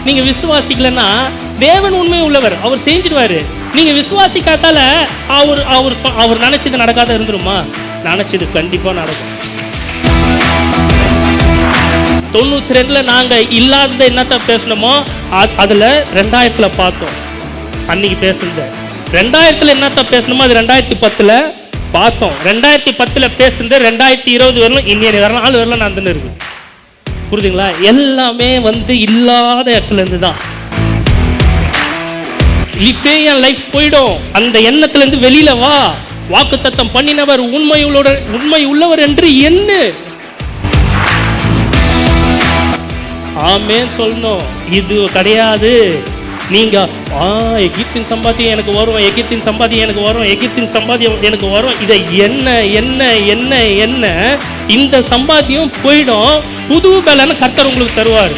நீங்கள் விசுவாசிக்கலன்னா தேவன் உண்மை உள்ளவர், அவர் செஞ்சிடுவார். நீங்கள் விசுவாசிக்காதால அவர் அவர் அவர் நினச்சது நடக்காத இருந்துருமா? நினச்சது கண்டிப்பாக நடக்கும். 92 நாங்கள் இல்லாத என்னத்த பேசணுமோ அதில் 2000 பார்த்தோம். அன்னைக்கு பேசுனது 2000 என்னத்த பேசணுமோ அது 2010 பார்த்தோம். 2010 பேசுனது 2020 வரலும் இன்னைய நாள் வரலாம் நடந்துன்னு இருக்கு. புரியுதுங்களா? எல்லாமே இல்லாத இடத்துல இருந்து தான். லிஃபே என் லைஃப் போயிடும். அந்த எண்ணத்துலேருந்து வெளியில வா. வாக்குத்தத்தம் பண்ணினவர் உண்மை உள்ளவர் என்று என்ன ஆமே சொல்லணும். இது கிடையாது. நீங்க எகிப்தின் சம்பாத்தியம் எனக்கு வரும், எகிப்தின் சம்பாத்தியம் எனக்கு வரும், எகிப்தின் சம்பாத்தியம் எனக்கு வரும். இதை என்ன என்ன என்ன என்ன இந்த சம்பாத்தியம் போயிடும். புது பலன்னு கர்த்தர் உங்களுக்கு தருவார்.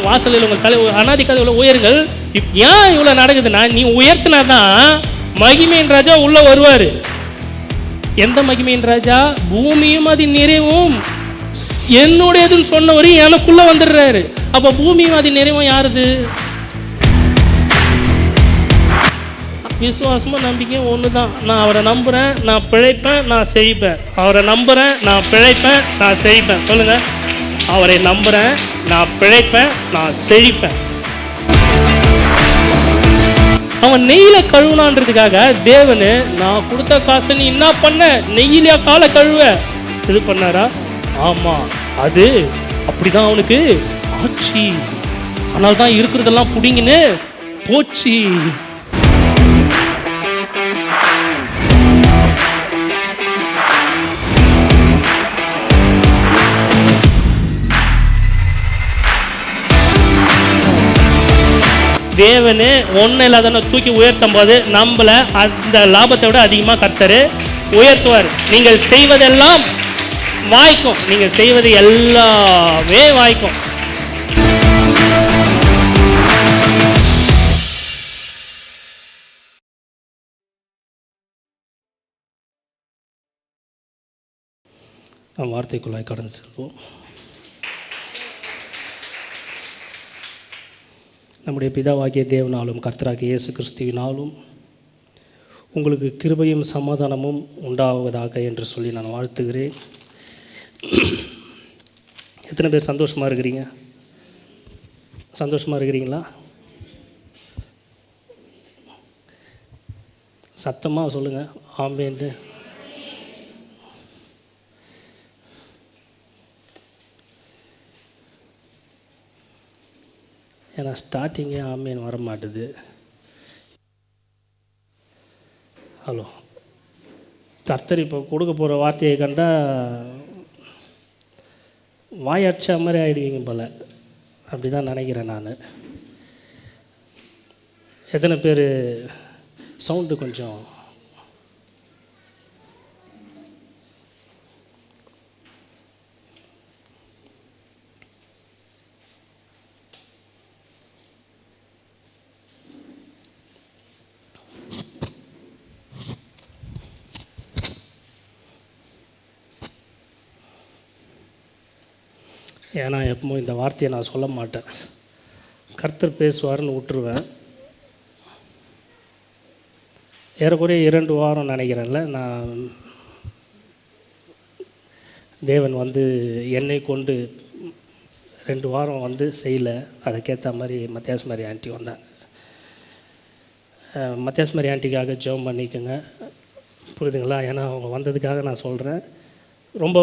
வாசலில் உங்கள் தலை அனாதி கதையில் உயருங்கள். ஏன் இவ்வளோ நடக்குதுன்னா, நீ உயர்த்தினாதான் மகிமையின் ராஜா உள்ள வருவார். எந்த மகிமையின் ராஜா? பூமியும் அது நிறைவும் என்னுடையதுன்னு சொன்னவர் எனக்குள்ள வந்துடுறாரு. அப்போ பூமியும் அது நிறைவும் யாருது? விசுவாசமும் நம்பிக்கையும் ஒன்று தான். நான் அவரை நம்புகிறேன், நான் பிழைப்பேன், நான் செழிப்பேன். அவரை நம்புகிறேன், நான் பிழைப்பேன், நான் செழிப்பேன். சொல்லுங்கள். அவரை நம்புகிறேன், நான் பிழைப்பேன், நான் செழிப்பேன். அவன் நெய்யில கழுவுனான்றதுக்காக தேவனு நான் கொடுத்த காசை நீ என்ன பண்ண, நெய்யிலையா காலை கழுவ இது பண்ணாரா? ஆமாம், அது அப்படிதான் அவனுக்கு ஆச்சு. ஆனால் தான் இருக்கிறதெல்லாம் புடிங்கன்னு போச்சு. தேவனு ஒன்றும் இல்லாதன தூக்கி உயர்த்தும் போது நம்மளை அந்த லாபத்தை விட அதிகமாக கர்த்தர் உயர்த்துவார். நீங்கள் செய்வதெல்லாம் வாய்க்கும். நீங்கள் செய்வது எல்லாமே வாய்க்கும். நம் வார்த்தைக்குள்ளாய் கடந்து செல்வோம். நம்முடைய பிதாவாகிய தேவனாலும் கர்த்தராகிய இயேசு கிறிஸ்துவினாலும் உங்களுக்கு கிருபையும் சமாதானமும் உண்டாவதாக என்று சொல்லி நான் வாழ்த்துகிறேன். எத்தனை பேர் சந்தோஷமாக இருக்கிறீங்க? சந்தோஷமாக இருக்கிறீங்களா? சத்தமாக சொல்லுங்கள் ஆமேன்ட்டு. ஏன்னா ஸ்டார்டிங்கே ஆமேன் வர மாட்டுது. ஹலோ, கர்த்தர் இப்போ கொடுக்க போகிற வார்த்தையை கண்டால் வாயடிச்ச மாதிரி ஆகிடுவீங்க போல். அப்படி தான் நினைக்கிறேன் நான். எத்தனை பேர் சவுண்டு கொஞ்சம் ஏன்னா எப்பவும் இந்த வார்த்தையை நான் சொல்ல மாட்டேன். கர்த்தர் பேசுவார்னு விட்டுருவேன். ஏறக்குறைய 2 வாரம் நினைக்கிறேன்ல, நான் தேவன் என்னை கொண்டு 2 வாரம் செய்யலை. அதுக்கேற்ற மாதிரி மத்தியாஸ் மாதிரி ஆண்டி வந்தாங்க. மத்தியாஸ் மாதிரி ஆண்டிக்காக ஜெபம் பண்ணிக்கோங்க. புரியுதுங்களா? ஏன்னா அவங்க வந்ததுக்காக நான் சொல்கிறேன். ரொம்ப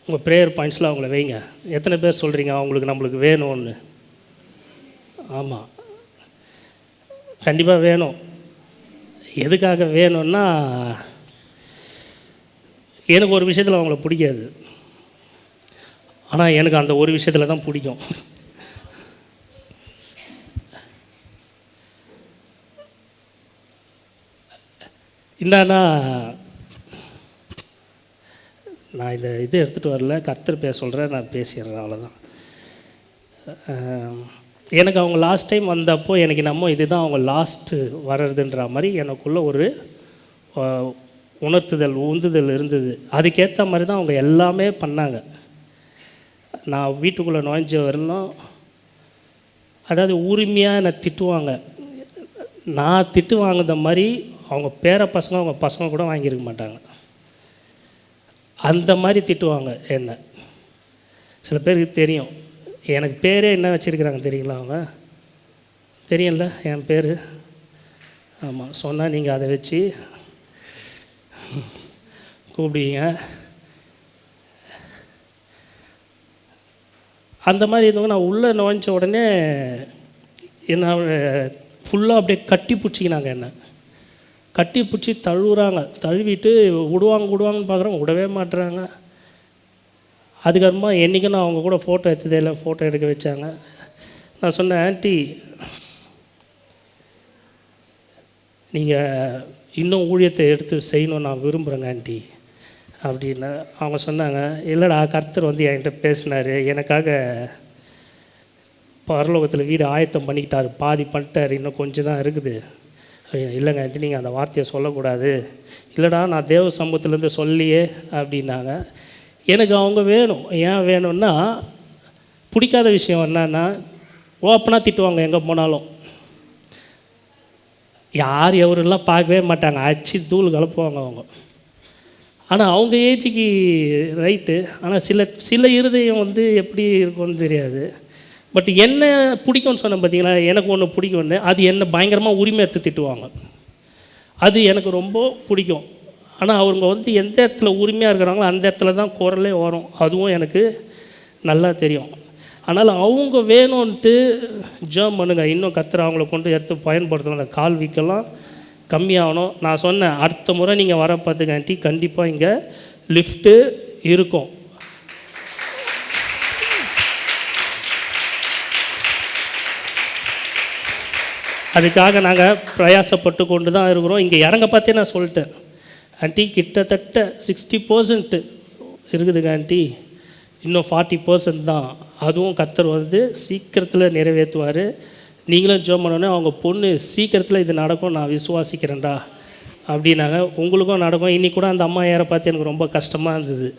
உங்கள் ப்ரேயர் பாயிண்ட்ஸில் அவங்கள வைங்க. எத்தனை பேர் சொல்கிறீங்க நம்மளுக்கு வேணும்னு? ஆமாம், கண்டிப்பாக வேணும். எதுக்காக வேணும்னா, எனக்கு ஒரு விஷயத்தில் அவங்கள பிடிக்காது, ஆனால் எனக்கு அந்த ஒரு விஷயத்தில் தான் பிடிக்கும். என்னன்னா, நான் இந்த எடுத்துகிட்டு வரல, கர்த்தர் பேச சொல்கிறேன், நான் பேசிடுறேன், அவ்வளோதான். எனக்கு அவங்க லாஸ்ட் டைம் வந்தப்போ எனக்கு இதுதான் அவங்க லாஸ்ட்டு வர்றதுன்ற மாதிரி எனக்குள்ளே ஒரு உணர்த்துதல் உந்துதல் இருந்தது. அதுக்கேற்ற மாதிரி தான் அவங்க எல்லாமே பண்ணாங்க. நான் வீட்டுக்குள்ளே நுழைஞ்ச வரலாம், அதாவது உரிமையாக என்னை திட்டுவாங்க. நான் திட்டு வாங்குற மாதிரி அவங்க பேர பசங்க அவங்க பசங்க கூட வாங்கியிருக்க மாட்டாங்க. அந்த மாதிரி திட்டுவாங்க என்ன. சில பேருக்கு தெரியும். எனக்கு பேரே என்ன வச்சுருக்கிறாங்க தெரியுங்களா? அவங்க தெரியல என் பேர். ஆமாம், சொன்னால் நீங்கள் அதை வச்சு கூப்பிடுவீங்க. அந்த மாதிரி இருந்தவங்க நான் உள்ளே நுழைஞ்ச உடனே என்ன ஃபுல்லாக அப்படியே கட்டி பிடிச்சிக்கினாங்க. என்ன கட்டி பிடிச்சி தழுவுறாங்க. தழுவிட்டு விடுவாங்கன்னு பார்க்குறோம், விடவே மாட்டுறாங்க. அதுக்கப்புறமா என்றைக்கும் நான் அவங்க கூட ஃபோட்டோ எடுத்ததே இல்லை, ஃபோட்டோ எடுக்க வச்சாங்க. நான் சொன்னேன், ஆண்டி நீங்கள் இன்னும் ஊழியத்தை எடுத்து செய்யணும்னு நான் விரும்புகிறேங்க ஆண்டி அப்படின்னு. அவங்க சொன்னாங்க, இல்லைடா கர்த்தர் வந்து என்கிட்ட பேசினார், எனக்காக பரலோகத்தில் வீடு ஆயத்தம் பண்ணிக்கிட்டார், பாதி பண்ணிட்டார், இன்னும் கொஞ்சம் தான் இருக்குது. இல்லைங்க ஆண்டி நீங்கள் அந்த வார்த்தையை சொல்லக்கூடாது. இல்லைடா நான் தேவ சமூகத்துலேருந்து சொல்லியே அப்படின்னாங்க. எனக்கு அவங்க வேணும். ஏன் வேணும்னா, பிடிக்காத விஷயம் என்னன்னா ஓப்பனாக திட்டுவாங்க. எங்கே போனாலும் யார் எவரெல்லாம் பார்க்கவே மாட்டாங்க, அச்சு தூள் கலப்புவாங்க அவங்க. ஆனால் அவங்க ஏஜுக்கு ரைட்டு. ஆனால் சில இருதயம் வந்து எப்படி இருக்கும்னு தெரியாது. பட் என்ன பிடிக்கும்னு சொன்னேன் பார்த்தீங்களா, எனக்கு ஒன்று பிடிக்கும்னு, அது என்ன பயங்கரமாக உரிமை எடுத்து திட்டுவாங்க. அது எனக்கு ரொம்ப பிடிக்கும். ஆனால் அவங்க வந்து எந்த இடத்துல உரிமையாக இருக்கிறாங்களோ அந்த இடத்துல தான் குரலே வரும். அதுவும் எனக்கு நல்லா தெரியும். அதனால் அவங்க வேணும்ன்ட்டு ஜெபம் பண்ணுங்க. இன்னும் கர்த்தர் அவங்கள கொண்டு எடுத்து பயன்படுத்தணும். அந்த கால் வீக்கெல்லாம் கம்மியாகணும். நான் சொன்னேன், அடுத்த முறை நீங்கள் வர பார்த்துக்க ஆண்டி, கண்டிப்பாக இங்கே லிஃப்ட்டு இருக்கும். அதுக்காக நாங்கள் பிரயாசப்பட்டு கொண்டு தான் இருக்கிறோம். இங்கே இறங்க பார்த்தே நான் சொல்லிட்டேன், ஆண்டி கிட்டத்தட்ட 60% இருக்குதுங்க ஆண்டி, இன்னும் 40% தான். அதுவும் கர்த்தர் வந்து சீக்கிரத்தில் நிறைவேற்றுவார். நீங்களும் ஜெபம் பண்ணோன்னே அவங்க பொண்ணு சீக்கிரத்தில் இது நடக்கும், நான் விசுவாசிக்கிறேன்டா அப்படின்னாங்க. உங்களுக்கும் நடக்கும். இன்றைக்கி கூட அந்த அம்மா ஏற பார்த்து எனக்கு ரொம்ப கஷ்டமாக இருந்தது.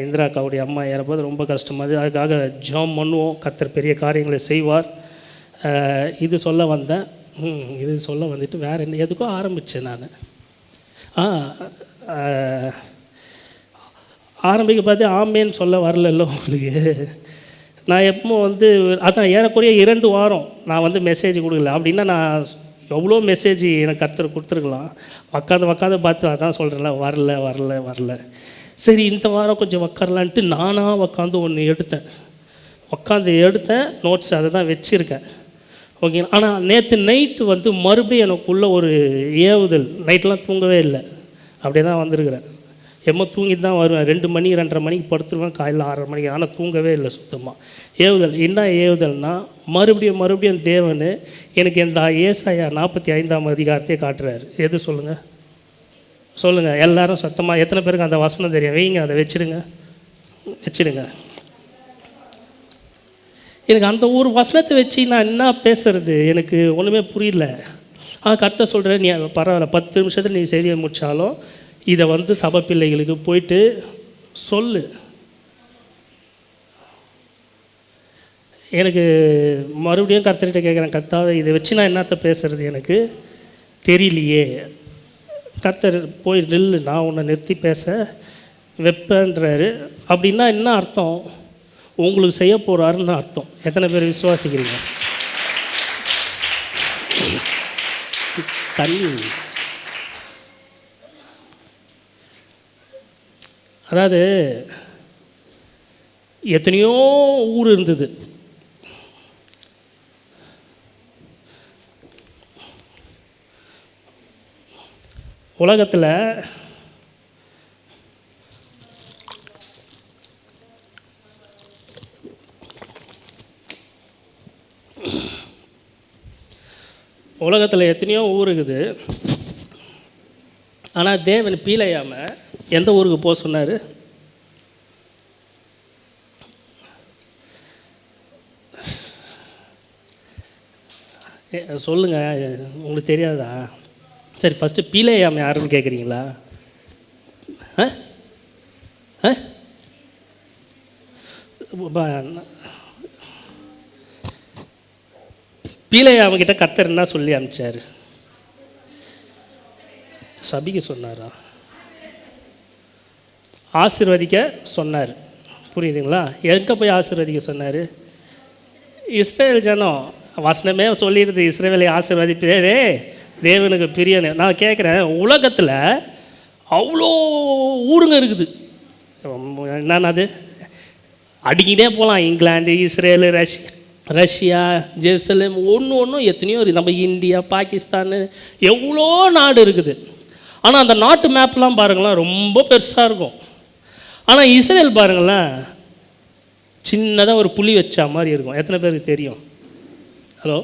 இந்திரா அக்காவுடைய அம்மா ஏறப்போது ரொம்ப கஷ்டமாக இருந்தது. அதுக்காக ஜெபம் பண்ணுவோம், கர்த்தர் பெரிய காரியங்களை செய்வார். இது சொல்ல வந்தேன். இது சொல்ல வந்துட்டு வேறு என்ன எதுக்கோ ஆரம்பித்தேன் நான். ஆரம்பிக்க பார்த்து ஆமேன்னு சொல்ல வரல உங்களுக்கு. நான் எப்போ வந்து அதான் ஏறக்குறைய 2 வாரம் நான் வந்து மெசேஜ் கொடுக்கல. அப்படின்னா நான் எவ்வளோ மெசேஜ் எனக்கு கர்த்தர் கொடுத்துருக்கலாம். உக்காந்து பார்த்து அதான் சொல்கிறேன்ல, வரல. சரி இந்த வாரம் கொஞ்சம் உக்காரலான்ட்டு நானாக உக்காந்து ஒன்று எடுத்தேன். நோட்ஸ் அதை தான் வச்சுருக்கேன். ஓகே. ஆனால் நேற்று நைட்டு வந்து மறுபடியும் எனக்குள்ள ஒரு ஏவுதல். நைட்டெலாம் தூங்கவே இல்லை, அப்படியே தான் வந்திருக்கிறேன். தூங்கிட்டு தான் வருவேன். 2 மணி 2:30 மணிக்கு படுத்துருவேன், காலையில் 6:30 மணிக்கு. ஆனால் தூங்கவே இல்லை சுத்தமாக. ஏவுதல் என்ன ஏவுதல்னால், மறுபடியும் தேவன் எனக்கு இந்த ஏசாயா 45ஆம் அதிகாரத்தையே காட்டுறாரு. எது சொல்லுங்கள் எல்லாரும் சத்தமாக. எத்தனை பேருக்கு அந்த வசனம் தெரியும்? வைங்க, அதை வச்சிடுங்க. எனக்கு அந்த ஒரு வசனத்தை வச்சு நான் என்ன பேசுறது எனக்கு ஒன்றுமே புரியல. கர்த்தர் சொல்கிற, நீ பரவாயில்ல 10 நிமிஷத்தில் நீ செய்தியை முடித்தாலும் இதை வந்து சபை பிள்ளைகளுக்கு போயிட்டு சொல்லு. எனக்கு மறுபடியும் கர்த்தர்கிட்ட கேட்குறேன், கர்த்தாவே இதை வச்சு நான் என்னத்த பேசுகிறது எனக்கு தெரியலையே. கர்த்தர் போய் நில்லு, நான் உன்னை நிறுத்தி பேச வைப்பேன்றாரு. அப்படின்னா என்ன அர்த்தம்? உங்களுக்கு செய்ய போகிறாருன்னு அர்த்தம். எத்தனை பேர் விசுவாசிக்கிறீங்க? தண்ணி, அதாவது எத்தனையோ ஊர் இருந்தது. உலகத்தில் எத்தனையோ ஊர் இருக்குது. ஆனால் தேவன் பீலையாமல் எந்த ஊருக்கு போக சொன்னார்? சொல்லுங்கள், உங்களுக்கு தெரியாதா? சரி, ஃபஸ்ட்டு பீலையாம் யாருன்னு கேட்குறீங்களா? பீலேயாம்கிட்ட கர்த்தர் என்ன சொல்லி அனுப்பிச்சார்? சபிக்க சொன்னாரா? ஆசீர்வதிக்க சொன்னார். புரியுதுங்களா? எங்கே போய் ஆசீர்வதிக்க சொன்னார்? இஸ்ரேல் ஜனம் வசனமே சொல்லிடுது, இஸ்ரேலை ஆசீர்வதிப்பதே தேவனுக்கு பிரியன்னு. நான் கேட்குறேன், உலகத்தில் அவ்வளோ ஊருங்க இருக்குது. என்னன்னா அது அடிக்கிட்டே போகலாம். இங்கிலாந்து, இஸ்ரேலு, ரஷ்யா, ஜெருசலேம், ஒன்றும் எத்தனையோ இருக்குது. நம்ம இந்தியா, பாகிஸ்தான், எவ்வளோ நாடு இருக்குது. ஆனால் அந்த நாட்டு மேப்லாம் பாருங்களேன், ரொம்ப பெருசாக இருக்கும். ஆனால் இஸ்ரேல் பாருங்களேன், சின்னதாக ஒரு புலி வச்சா மாதிரி இருக்கும். எத்தனை பேருக்கு தெரியும்? ஹலோ,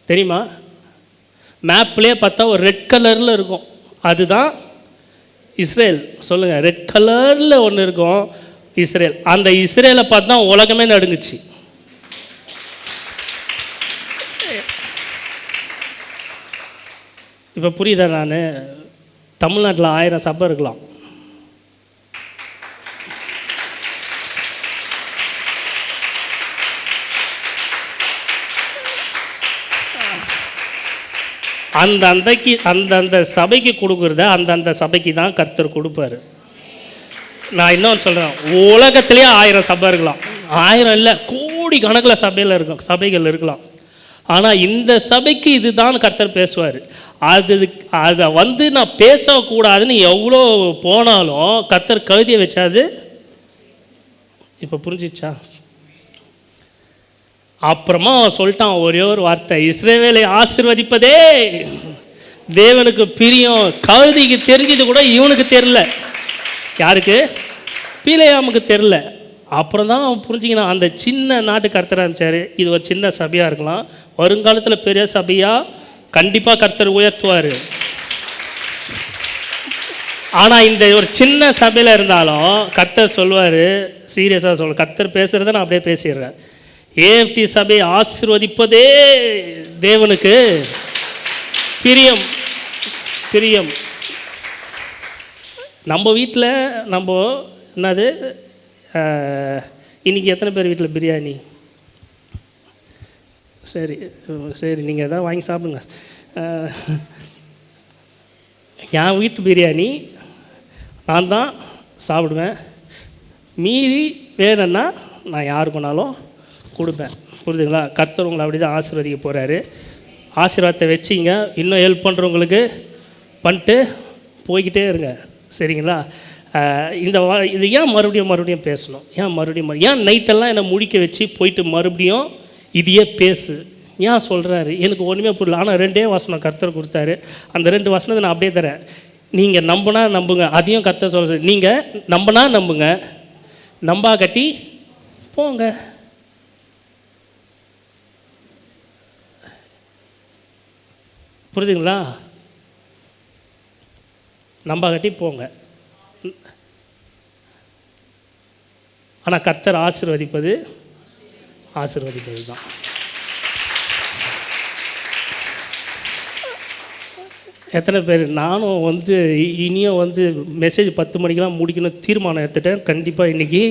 தெரியுமா? மேப்லேயே பார்த்தா ஒரு ரெட் கலரில் இருக்கும், அதுதான் இஸ்ரேல். சொல்லுங்கள், ரெட் கலரில் ஒன்று இருக்கும் இஸ்ரேல். அந்த இஸ்ரேலை பார்த்து தான் உலகமே நடுங்குச்சு. இப்போ புரியுதா? நான் தமிழ்நாட்டில் 1000 சபை இருக்கலாம். அந்தந்த சபைக்கு கொடுக்குறத அந்தந்த சபைக்கு தான் கர்த்தர் கொடுப்பாரு. நான் இன்னொன்று சொல்கிறேன், உலகத்திலே 1000 சபை இருக்கலாம், 1000 இல்லை கோடி கணக்கில் சபைகள் இருக்கலாம். ஆனால் இந்த சபைக்கு இதுதான் கர்த்தர் பேசுவார். அதை நான் பேசக்கூடாதுன்னு எவ்வளோ போனாலும் கர்த்தர் கழுதியை வச்சாது. இப்போ புரிஞ்சிச்சா? அப்புறமா சொல்லிட்டான் ஒரே ஒரு வார்த்தை, இஸ்ரவேலை ஆசீர்வதிப்பதே தேவனுக்கு பிரியம். கழுதிக்கு தெரிஞ்சிட்டு கூட இவனுக்கு தெரில. யாருக்கு? பீலேயாமுக்கு தெரில. அப்புறம் தான் அவன் புரிஞ்சிக்கணும், அந்த சின்ன நாட்டு கர்த்தர் ஆரம்பிச்சார். இது ஒரு சின்ன சபையாக இருக்கலாம், வருங்காலத்தில் பெரிய சபையாக கண்டிப்பாக கர்த்தர் உயர்த்துவார். ஆனால் இந்த ஒரு சின்ன சபையில் இருந்தாலும் கர்த்தர் சொல்லுவார், சீரியஸாக சொல்ல, கர்த்தர் பேசுகிறத நான் அப்படியே பேசிடுறேன். ஏஎஃப்டி சபையை ஆசீர்வதிப்பதே தேவனுக்கு பிரியம். நம்ம வீட்டில் என்னது இன்றைக்கி எத்தனை பேர் வீட்டில் பிரியாணி? சரி நீங்கள் எதாவது வாங்கி சாப்பிடுங்க. என் வீட்டு பிரியாணி நான் தான் சாப்பிடுவேன். மீறி வேணும்னா நான் யாருக்குனாலும் கொடுப்பேன். புரியுதுங்களா? கர்த்தர் உங்களை அப்படி தான் ஆசீர்வதிக்க போகிறாரு. ஆசீர்வாதத்தை வச்சிங்க. இன்னும் ஹெல்ப் பண்ணுறவங்களுக்கு பண்ணிட்டு போய்கிட்டே இருங்க. சரிங்களா? இது ஏன் மறுபடியும் பேசணும்? ஏன் நைட்டெல்லாம் என்னை முழிக்க வச்சு போயிட்டு மறுபடியும் இதையே பேசு ஏன் சொல்கிறாரு? எனக்கு ஒன்றுமே புரியல. ஆனால் 2 வசனம் கர்த்தர் கொடுத்தாரு. அந்த 2 வசனத்தை நான் அப்படியே தரேன். நீங்கள் நம்பினா நம்புங்க, அதையும் கர்த்தர் சொல்கிறார். நீங்கள் நம்பினா நம்புங்க, நம்பா கட்டி போங்க. புரியுதுங்களா? நம்பா கட்டி போங்க. ஆனால் கர்த்தர் ஆசீர்வதிப்பது தான். எத்தனை பேர்? நானும் இனியும் மெசேஜ் 10 மணிக்கெலாம் முடிக்கணும் தீர்மானம் எடுத்துட்டேன். கண்டிப்பாக இன்றைக்கி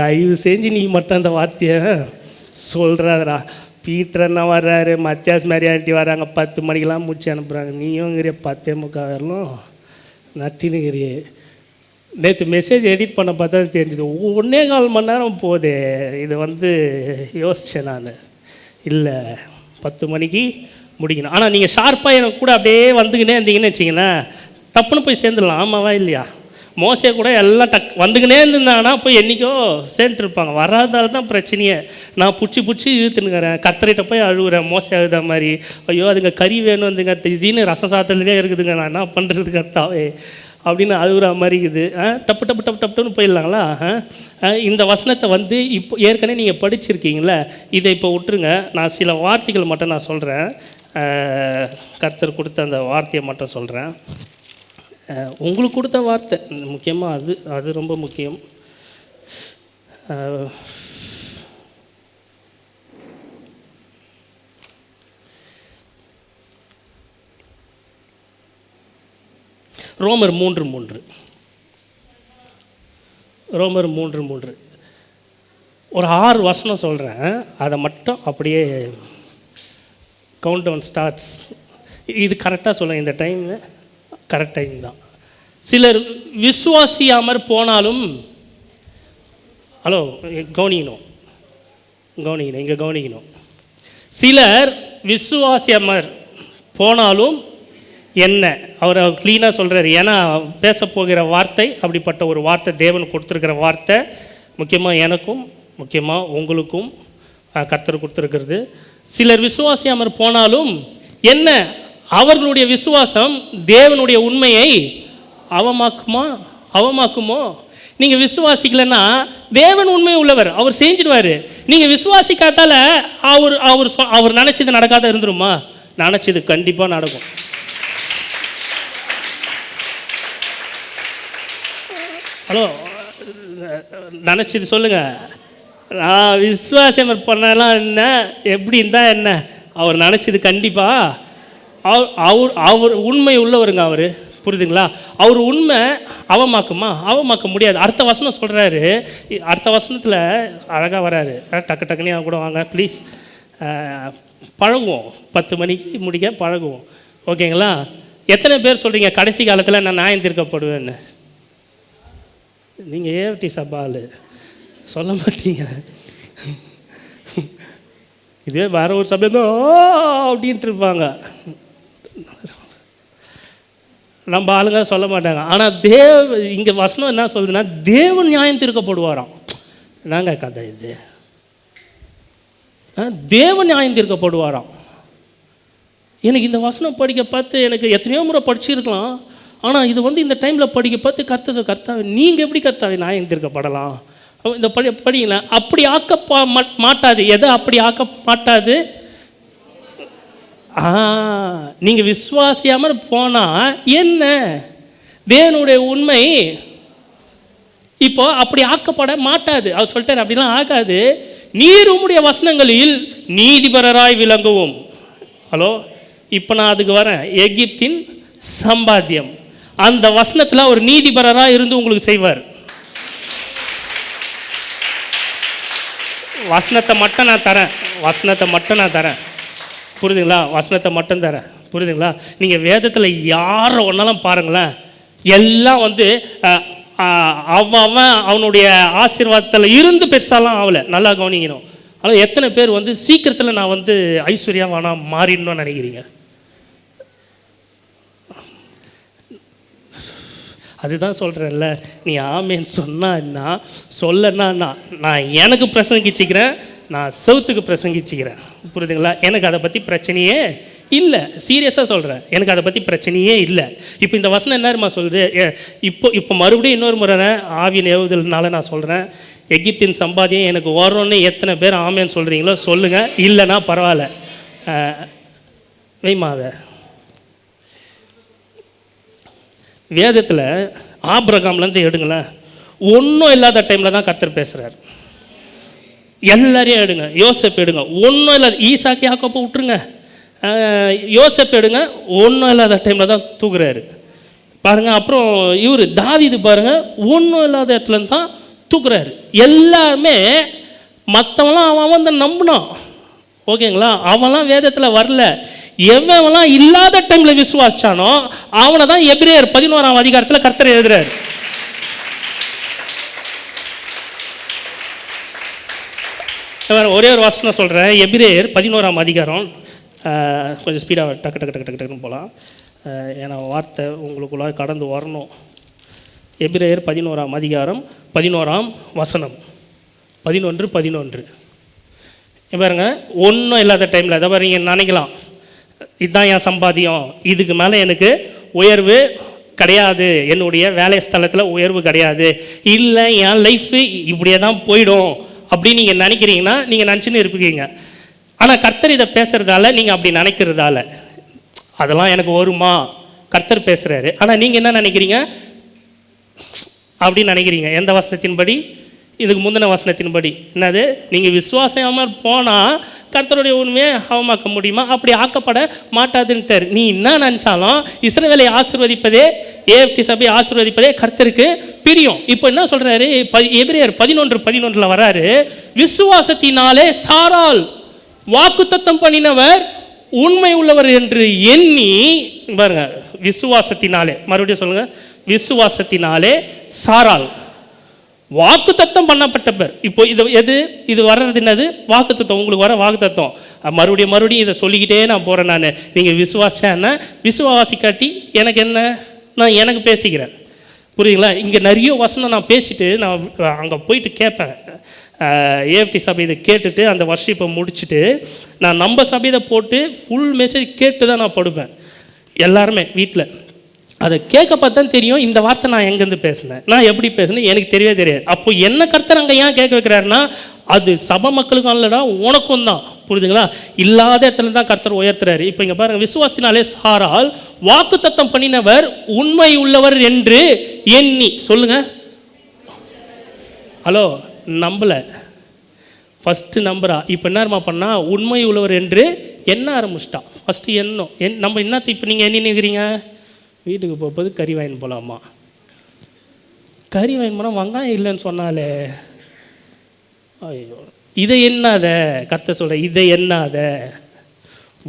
தயவு செஞ்சு நீ மட்டும் அந்த வார்த்தையை சொல்கிறாரா. பீட்டர் அண்ணா வர்றாரு, மத்தியாஸ் மேரி ஆண்டி வராங்க, 10 மணிக்கெலாம் முடிச்சு அனுப்புகிறாங்க. நீயுங்கிறிய 10:45 வரலும் நத்தினுங்கிறிய. நேற்று மெசேஜ் எடிட் பண்ண பார்த்தா தெரிஞ்சுது, 1.25 மணி நேரம் போதே. இது யோசித்தேன் நான். இல்லை, 10 மணிக்கு முடிக்கணும். ஆனால் நீங்கள் ஷார்ப்பாக எனக்கு கூட அப்படியே வந்துக்கினே இருந்தீங்கன்னு வச்சிங்களேன், டப்புன்னு போய் சேர்ந்துடலாம். ஆமாவா இல்லையா? மோசே கூட எல்லாம் வந்துக்கினே இருந்திருந்தாங்கன்னா போய் என்றைக்கோ சேர்ந்துருப்பாங்க. வராதால தான் பிரச்சனையே. நான் பிடிச்சி இழுத்துனுக்கிறேன், கர்த்தர்கிட்ட போய் அழுகுறேன். மோசே அழுத மாதிரி, ஐயோ அதுங்க கறி வேணும், வந்துங்க திடீர்னு ரசம் சாத்தத்துலேயே இருக்குதுங்க, நான் என்ன பண்ணுறது கர்த்தாவே அப்படின்னு அழுகுற மாதிரி இருக்குது. டப்புன்னு போயிடலாங்களா? இந்த வசனத்தை இப்போ ஏற்கனவே நீங்கள் படிச்சிருக்கீங்களே, இதை இப்போ விட்டுருங்க. நான் சில வார்த்தைகள் மட்டும் நான் சொல்கிறேன். கர்த்தர் கொடுத்த அந்த வார்த்தையை மட்டும் சொல்கிறேன். உங்களுக்கு கொடுத்த வார்த்தை முக்கியமாக அது ரொம்ப முக்கியம். ரோமர் 3:3. ஒரு 6 வசனம் சொல்கிறேன், அதை மட்டும் அப்படியே கவுண்ட் டவுன் ஸ்டார்ட்ஸ். இது கரெக்டாக சொல்லுங்கள், இந்த டைம் கரெக்ட் டைம் தான். சிலர் விசுவாசியாமற் போனாலும், ஹலோ கவனிக்கணும், இங்கே கவனிக்கணும். சிலர் விசுவாசியாமற் போனாலும் என்ன, அவர் க்ளீனாக சொல்கிறார். ஏன்னா பேச போகிற வார்த்தை அப்படிப்பட்ட ஒரு வார்த்தை, தேவன் கொடுத்துருக்கிற வார்த்தை, முக்கியமாக எனக்கும் முக்கியமாக உங்களுக்கும் கர்த்தர் கொடுத்துருக்கிறது. சிலர் விசுவாசியாமற் போனாலும் என்ன, அவர்களுடைய விசுவாசம் தேவனுடைய உண்மையை அவமாக்குமோ? நீங்கள் விசுவாசிக்கலைன்னா தேவன் உண்மை உள்ளவர், அவர் செஞ்சிடுவார். நீங்கள் விசுவாசிக்காதால அவர் நினச்சது நடக்காத இருந்துருமா? நினச்சது கண்டிப்பாக நடக்கும். ஹலோ, நினச்சது சொல்லுங்கள். நான் விசுவாசம் பண்ணலாம் என்ன, எப்படி இருந்தால் என்ன, அவர் நினச்சது கண்டிப்பாக அவர் உண்மை உள்ளவருங்க. அவர் புரியுதுங்களா? அவர் உண்மை அவமாக்க முடியாது. அடுத்த வசனம் சொல்கிறாரு, அடுத்த வசனத்தில் அழகாக வராரு. டக்கு டக்குனே கூட வாங்க ப்ளீஸ். பழகுவோம், 10 மணிக்கு முடிக்க பழகுவோம், ஓகேங்களா? எத்தனை பேர் சொல்கிறீங்க கடைசி காலத்தில் நான் நியாயம் தீர்க்கப்படுவேன்னு? நீங்கள் ஏவட்டி சபால் சொல்ல மாட்டீங்க. இதே வேற ஒரு சபை தான் அப்படின்ட்டு இருப்பாங்க, நம்ம ஆளுங்க சொல்ல மாட்டாங்க. ஆனால் இங்கே வசனம் என்ன சொல்லுதுன்னா, தேவன் நியாயம் தீர்க்கப்படுவாராம். என்னங்க கதை இது? தேவன் நியாயம் தீர்க்கப்படுவாராம். எனக்கு இந்த வசனம் படிக்க பார்த்து எனக்கு எத்தனையோ முறை படிச்சிருக்கலாம். ஆனால் இது இந்த டைமில் படிக்க பார்த்து கர்த்தாவே நீங்கள் எப்படி கர்த்தாவே நியாயம் தீர்க்கப்படலாம்? இந்த படிங்களா? அப்படி ஆக்க மாட்டாது. எதை அப்படி ஆக்க மாட்டாது? நீங்கள் விசுவாசியாமல் போனால் என்ன, தேவனுடைய உண்மை இப்போ அப்படி ஆக்கப்பட மாட்டாது. அவர் சொல்லிட்டார், அப்படிலாம் ஆகாது. நீர் உம்முடைய வசனங்களில் நீதிபரராய் விளங்குவோம். ஹலோ, இப்போ நான் அதுக்கு வரேன். எகிப்தின் சம்பாத்தியம், அந்த வசனத்தில் ஒரு நீதிபரராக இருந்து உங்களுக்கு செய்வார். வசனத்தை மட்டும் நான் தரேன், புரியுதுங்களா? வசனத்தை மட்டும் தரேன், புரியுதுங்களா? நீங்கள் வேதத்தில் யாரை ஒன்றாலும் பாருங்களேன், எல்லாம் அவனுடைய ஆசீர்வாதத்தில் இருந்து பெருசாலாம் ஆகலை. நல்லா கவனிக்கணும். ஆனால் எத்தனை பேர் சீக்கிரத்தில் நான் ஐஸ்வர்யாவானா மாறிடணும்னு நினைக்கிறீங்க? அதுதான் சொல்கிறேன்ல, நீ ஆமேன்னு சொன்னா சொல்லன்னா நான் எனக்கு பிரசங்கிச்சுக்கிறேன், நான் செவுத்துக்கு பிரசங்கிச்சுக்கிறேன், புரியுதுங்களா? எனக்கு அதை பற்றி பிரச்சனையே இல்லை. சீரியஸாக சொல்கிறேன், எனக்கு அதை பற்றி பிரச்சனையே இல்லை. இப்போ இந்த வசனம் என்னமா சொல்லுது? இப்போ மறுபடியும் இன்னொரு முறை ஆவியின் ஏவுதல்னால நான் சொல்கிறேன், எகிப்தின் சம்பாத்தியம் எனக்கு வரணும்னு எத்தனை பேர் ஆமேன்னு சொல்கிறீங்களோ சொல்லுங்கள், இல்லைன்னா பரவாயில்ல. வெய்மாத வேதத்தில் ஆபிரகாம்லேருந்து எடுங்களேன், ஒன்றும் இல்லாத டைமில் தான் கர்த்தர் பேசுகிறார். எல்லாரையும் எடுங்க, யோசேப்பு எடுங்க, ஒன்றும் இல்லாத, ஈசாக்கு யாக்கோபை விட்டுருங்க, யோசேப்பு எடுங்க, ஒன்றும் இல்லாத டைமில் தான் தூக்குறாரு பாருங்கள். அப்புறம் இவர் தாவீது பாருங்கள், ஒன்றும் இல்லாத இடத்துலேருந்து தான் தூக்குறாரு. எல்லாருமே மற்றவங்களாம் அவன் நம்பினான், ஓகேங்களா? அவன்லாம் வேதத்தில் வரல. எவன்லாம் இல்லாத டைமில் விசுவாசிச்சானோ அவனை தான் எபிரேயர் 11ஆம் அதிகாரத்தில் கர்த்தர் எழுதுறாரு. ஒரே ஒரு வசனம் சொல்கிறேன், எபிரேயர் 11ஆம் அதிகாரம். கொஞ்சம் ஸ்பீடாக டக்குன்னு போகலாம், ஏன்னா வார்த்தை உங்களுக்குள்ள கடந்து வரணும். எபிரேயர் 11ஆம் அதிகாரம் 11ஆம் வசனம், 11 பாருங்க. ஒன்றும் இல்லாத டைமில் அதை பாருங்க, நினைக்கலாம் இதுதான் என் சம்பாத்தியம், இதுக்கு மேலே எனக்கு உயர்வு கிடையாது, என்னுடைய வேலை ஸ்தலத்தில் உயர்வு கிடையாது, இல்லை என் லைஃபு இப்படியே தான் போயிடும் அப்படின்னு நீங்கள் நினைக்கிறீங்கன்னா நீங்கள் நினச்சின்னு இருப்பீங்க. ஆனால் கர்த்தர் இதை பேசுகிறதால நீங்கள் அப்படி நினைக்கிறதால அதெல்லாம் எனக்கு வருமா, கர்த்தர் பேசுகிறாரு. ஆனால் நீங்கள் என்ன நினைக்கிறீங்க? அப்படின்னு நினைக்கிறீங்க. எந்த வசனத்தின்படி? இதுக்கு முந்தின வசனத்தின்படி. என்னது? நீங்கள் விசுவாசமாக போனால் கர்த்தருடைய உண்மையை அவமாக்க முடியுமா? அப்படி ஆக்கப்பட மாட்டாதுன்ட்டார். நீ என்ன நினச்சாலும் இஸ்ரவேலை ஆசீர்வதிப்பதே ஏஎஃப்டி சபையை ஆசீர்வதிப்பதே கர்த்தருக்கு பிரியம். இப்போ என்ன சொல்றாரு? எபிரேயர் 11:11 வராரு, விசுவாசத்தினாலே சாராள் வாக்குத்தத்தம் பண்ணினவர் உண்மை உள்ளவர் என்று எண்ணி, பாருங்க, விசுவாசத்தினாலே, மறுபடியும் சொல்லுங்க, விசுவாசத்தினாலே சாராள் வாக்குத்தத்தம் பண்ணப்பட்டவர். இப்போ இது வர்றது என்னது? வாக்குத்தத்தம். உங்களுக்கு வர வாக்குத்தத்தம் மறுபடியும் இதை சொல்லிக்கிட்டே நான் போகிறேன். நீங்கள் விசுவாசன்னா விசுவாசிக்காட்டி எனக்கு என்ன, நான் எனக்கு பேசிக்கிறேன், புரியுதுங்களா? இங்கே நிறைய வசனம் நான் பேசிட்டு நான் அங்கே போயிட்டு கேட்பேன். ஏஎஃப்டி சபை இதை கேட்டுட்டு அந்த வர்ஷிப்பை முடிச்சுட்டு நான் நம்ம சபையை போட்டு ஃபுல் மெசேஜ் கேட்டு தான் நான் படுப்பேன். எல்லாருமே வீட்டில் அதை கேட்க பார்த்தா தெரியும் இந்த வார்த்தை நான் எங்கேருந்து பேசினேன், நான் எப்படி பேசினேன், எனக்கு தெரியவே தெரியாது. அப்போ என்ன கர்த்தர் அங்கே ஏன் கேட்க வைக்கிறாருன்னா, அது சபை மக்களுக்கும் இல்லைடா, உனக்கும் தான், புரியுதுங்களா? இல்லாத இடத்துல தான் கர்த்தர் உயர்த்துறாரு. இப்போ இங்கே பாருங்கள், விசுவாசத்தினாலே சாரால் வாக்குத்தத்தம் பண்ணினவர் உண்மை உள்ளவர் என்று எண்ணி, சொல்லுங்க, ஹலோ, நம்பலை, ஃபஸ்ட்டு நம்புறா. இப்போ என்னமா பண்ணால் உண்மை உள்ளவர் என்று எண்ண ஆரம்பிச்சிட்டான். ஃபஸ்ட்டு எண்ணம் நம்ம என்னத்தை இப்போ நீங்கள் எண்ணி நிற்கிறீங்க? வீட்டுக்கு போகும்போது கறி வாங்கின்னு போகலாமா? கறி வாங்கி போனால் வெங்காயம் இல்லைன்னு சொன்னாலே, ஐயோ, இதை எண்ணாத, கர்த்தர் சொல்ற, இதை எண்ணாத,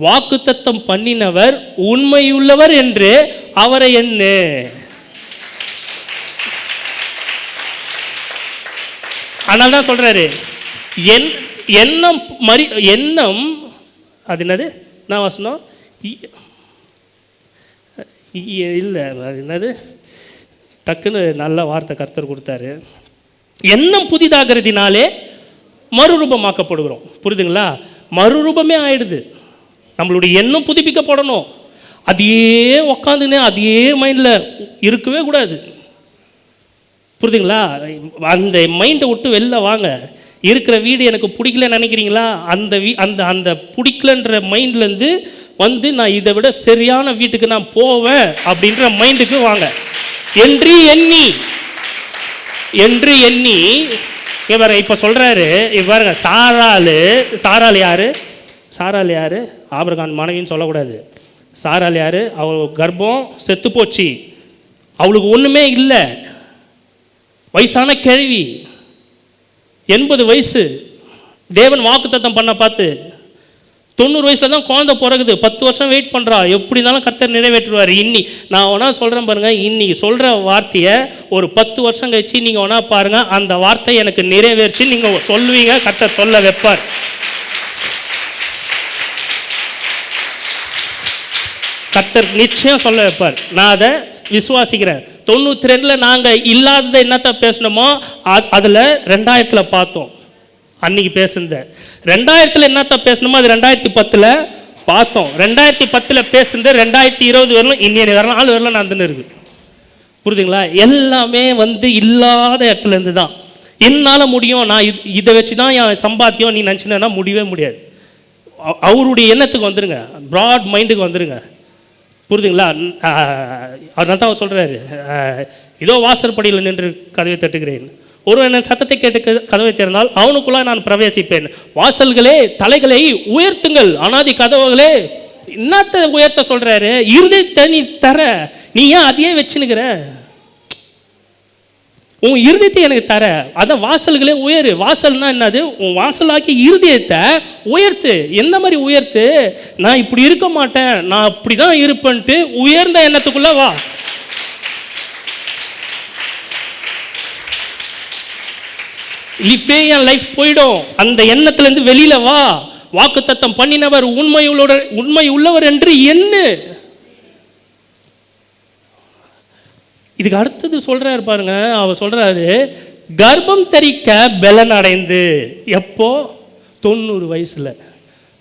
வாக்குத்தத்தம் பண்ணினவர் உண்மையுள்ளவர் என்று அவரை எண்ணு. அதனால தான் சொல்றாரு, எண்ணம் எண்ணம் அது என்னது? நான் வசனம் இல்லை, அது என்னது? டக்குன்னு நல்ல வார்த்தை கர்த்தர் கொடுத்தாரு. எண்ணம் புதிதாகிறதுனாலே மறுரூபமாக்கப்படுகிறோம், புரியுதுங்களா? மறுரூபமே ஆயிடுது. நம்மளுடைய எண்ணம் புதுப்பிக்கப்படணும். அதையே உக்காந்துன்னு அதையே மைண்டில் இருக்கவே கூடாது, புரியுதுங்களா? அந்த மைண்டை விட்டு வெளில வாங்க. இருக்கிற வீடு எனக்கு பிடிக்கலன்னு நினைக்கிறீங்களா? அந்த அந்த பிடிக்கலன்ற மைண்ட்லேருந்து வந்து நான் இதை விட சரியான வீட்டுக்கு நான் போவேன் அப்படின்ற மைண்டுக்கு வாங்க. என்று எண்ணி இவர் இப்போ சொல்கிறாரு. பாருங்க, சாராள் யார்? ஆபிரகாம் மனைவின்னு சொல்லக்கூடாது. சாராள் யார்? அவள் கர்ப்பம் செத்து போச்சு, அவளுக்கு ஒன்றுமே இல்லை, வயசான கிழவி, 80 வயசு. தேவன் வாக்குத்தத்தம் பண்ண பார்த்து 90 வயசில் தான் குழந்தை பிறகுது. 10 வருஷம் வெயிட் பண்ணுறா. எப்படி இருந்தாலும் கர்த்தர் நிறைவேற்றுவார். நான் ஒன்றா சொல்கிறேன் பாருங்கள், இன்னைக்கு சொல்கிற வார்த்தையை ஒரு 10 வருஷம் கழிச்சு நீங்கள் ஒன்றா பாருங்கள், அந்த வார்த்தை எனக்கு நிறைவேற்றி நீங்கள் சொல்லுவீங்க, கர்த்தர் சொல்ல வைப்பார். கர்த்தர் நிச்சயம் சொல்ல வைப்பார். நான் அதை விசுவாசிக்கிறேன். 92 நாங்கள் இல்லாததை என்னத்த பேசணுமோ அதில் 2000 பார்த்தோம். அன்னைக்கு பேசுனத 2000 என்னத்த பேசணுமோ அது 2010 பார்த்தோம். 2010 பேசுனது 2020 வரலும் இன்னைய நாள் வரலாம் நடந்துன்னு இருக்கு, புரியுதுங்களா? எல்லாமே இல்லாத இடத்துல இருந்து தான். என்னால் முடியும், நான் இதை வச்சு தான் என் சம்பாத்தியம் நீ நினச்சினா முடியவே முடியாது. அவருடைய எண்ணத்துக்கு வந்துடுங்க, ப்ராட் மைண்டுக்கு வந்துடுங்க, புரியுதுங்களா? அதனால தான் அவர் சொல்கிறாரு, இதோ வாசற்படியில் நின்று கதவை தட்டுகிறேன், ஒருவன் என் சத்தத்தை கேட்டு கதவை திறந்தால் அவனுக்குள்ளாக நான் பிரவேசிப்பேன். வாசல்களே தலைகளை உயர்த்துங்கள், அனாதி கதவுகளே. என்னத்தை உயர்த்த சொல்கிறாரு? இருதயத்தை நீ தர, நீ ஏன் அதையே வச்சுனுக்கிற? உன் இருதயத்தை எனக்கு தர, அதான் வாசல்களே உயரு. வாசல்னா என்னது? உன் வாசலாக்கி இருதயத்தை உயர்த்து. எந்த மாதிரி உயர்த்து? நான் இப்படி இருக்க மாட்டேன், நான் அப்படி தான் இருப்பேன்ட்டு உயர்ந்த எண்ணத்துக்குள்ள வா. லிஃப்டே என் லைஃப் போயிடும். அந்த எண்ணத்துலேருந்து வெளியில வா. வாக்குத்தத்தம் பண்ணினவர் உண்மை உள்ளவர் என்று எண்ணு. இதுக்கு அடுத்தது சொல்றாரு பாருங்க, அவர் சொல்றாரு, கர்ப்பம் தரிக்க பலன் அடைந்து. எப்போ? 90 வயசுல.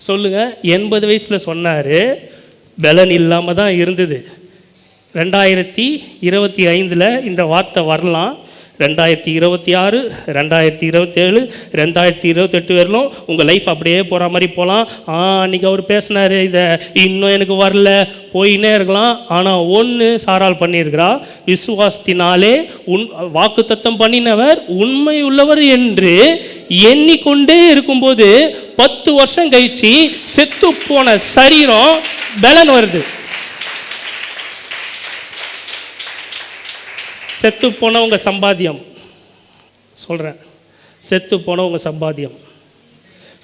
சொல்லுங்க, 80 வயசுல சொன்னாரு, பலன் இல்லாமல் தான் இருந்தது. 2025 இந்த வார்த்தை வரலாம். 2026, 2027, 2028 வரலும் உங்கள் லைஃப் அப்படியே போகிற மாதிரி போகலாம். அன்றைக்கி அவர் பேசினார், இதை இன்னும் எனக்கு வரல, போயின்னே இருக்கலாம். ஆனால் ஒன்று சாரால் பண்ணியிருக்கிறா, விசுவாசத்தினாலே வாக்குத்தத்தம் பண்ணினவர் உண்மை உள்ளவர் என்று எண்ணிக்கொண்டே இருக்கும்போது 10 வருஷம் கழிச்சு செத்து போன சரீரம் பலன் வருது. செத்து போனவங்க சம்பாத்தியம் சொல்கிறேன். செத்து போனவங்க சம்பாத்தியம்,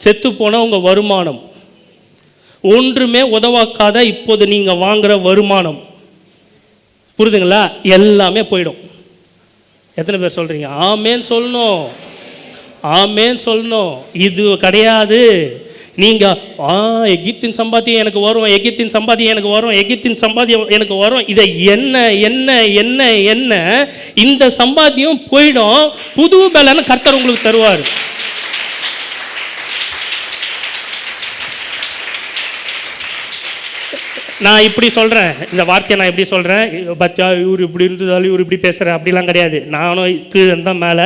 செத்து போனவங்க வருமானம், ஒன்றுமே உதவாக்காத இப்போது நீங்கள் வாங்குகிற வருமானம், புரியுதுங்களா? எல்லாமே போயிடும். எத்தனை பேர் சொல்கிறீங்க ஆமேன்னு சொல்லணும்? ஆமேன்னு சொல்லணும். இது கிடையாது. நீங்கள் எகிப்தின் சம்பாத்தியம் எனக்கு வரும், எகிப்தின் சம்பாத்தியம் எனக்கு வரும், எகிப்தின் சம்பாத்தியம் எனக்கு வரும், இதை என்ன என்ன என்ன என்ன இந்த சம்பாத்தியம் போயிடும். புது பலனை கர்த்தர் உங்களுக்கு தருவார். நான் இப்படி சொல்கிறேன், இந்த வார்த்தையை நான் எப்படி சொல்கிறேன், பத்தியா இவர் இப்படி இருந்ததாலும் இவர் இப்படி பேசுகிறேன் அப்படிலாம் கிடையாது. நானும் கீழே இருந்தால் மேலே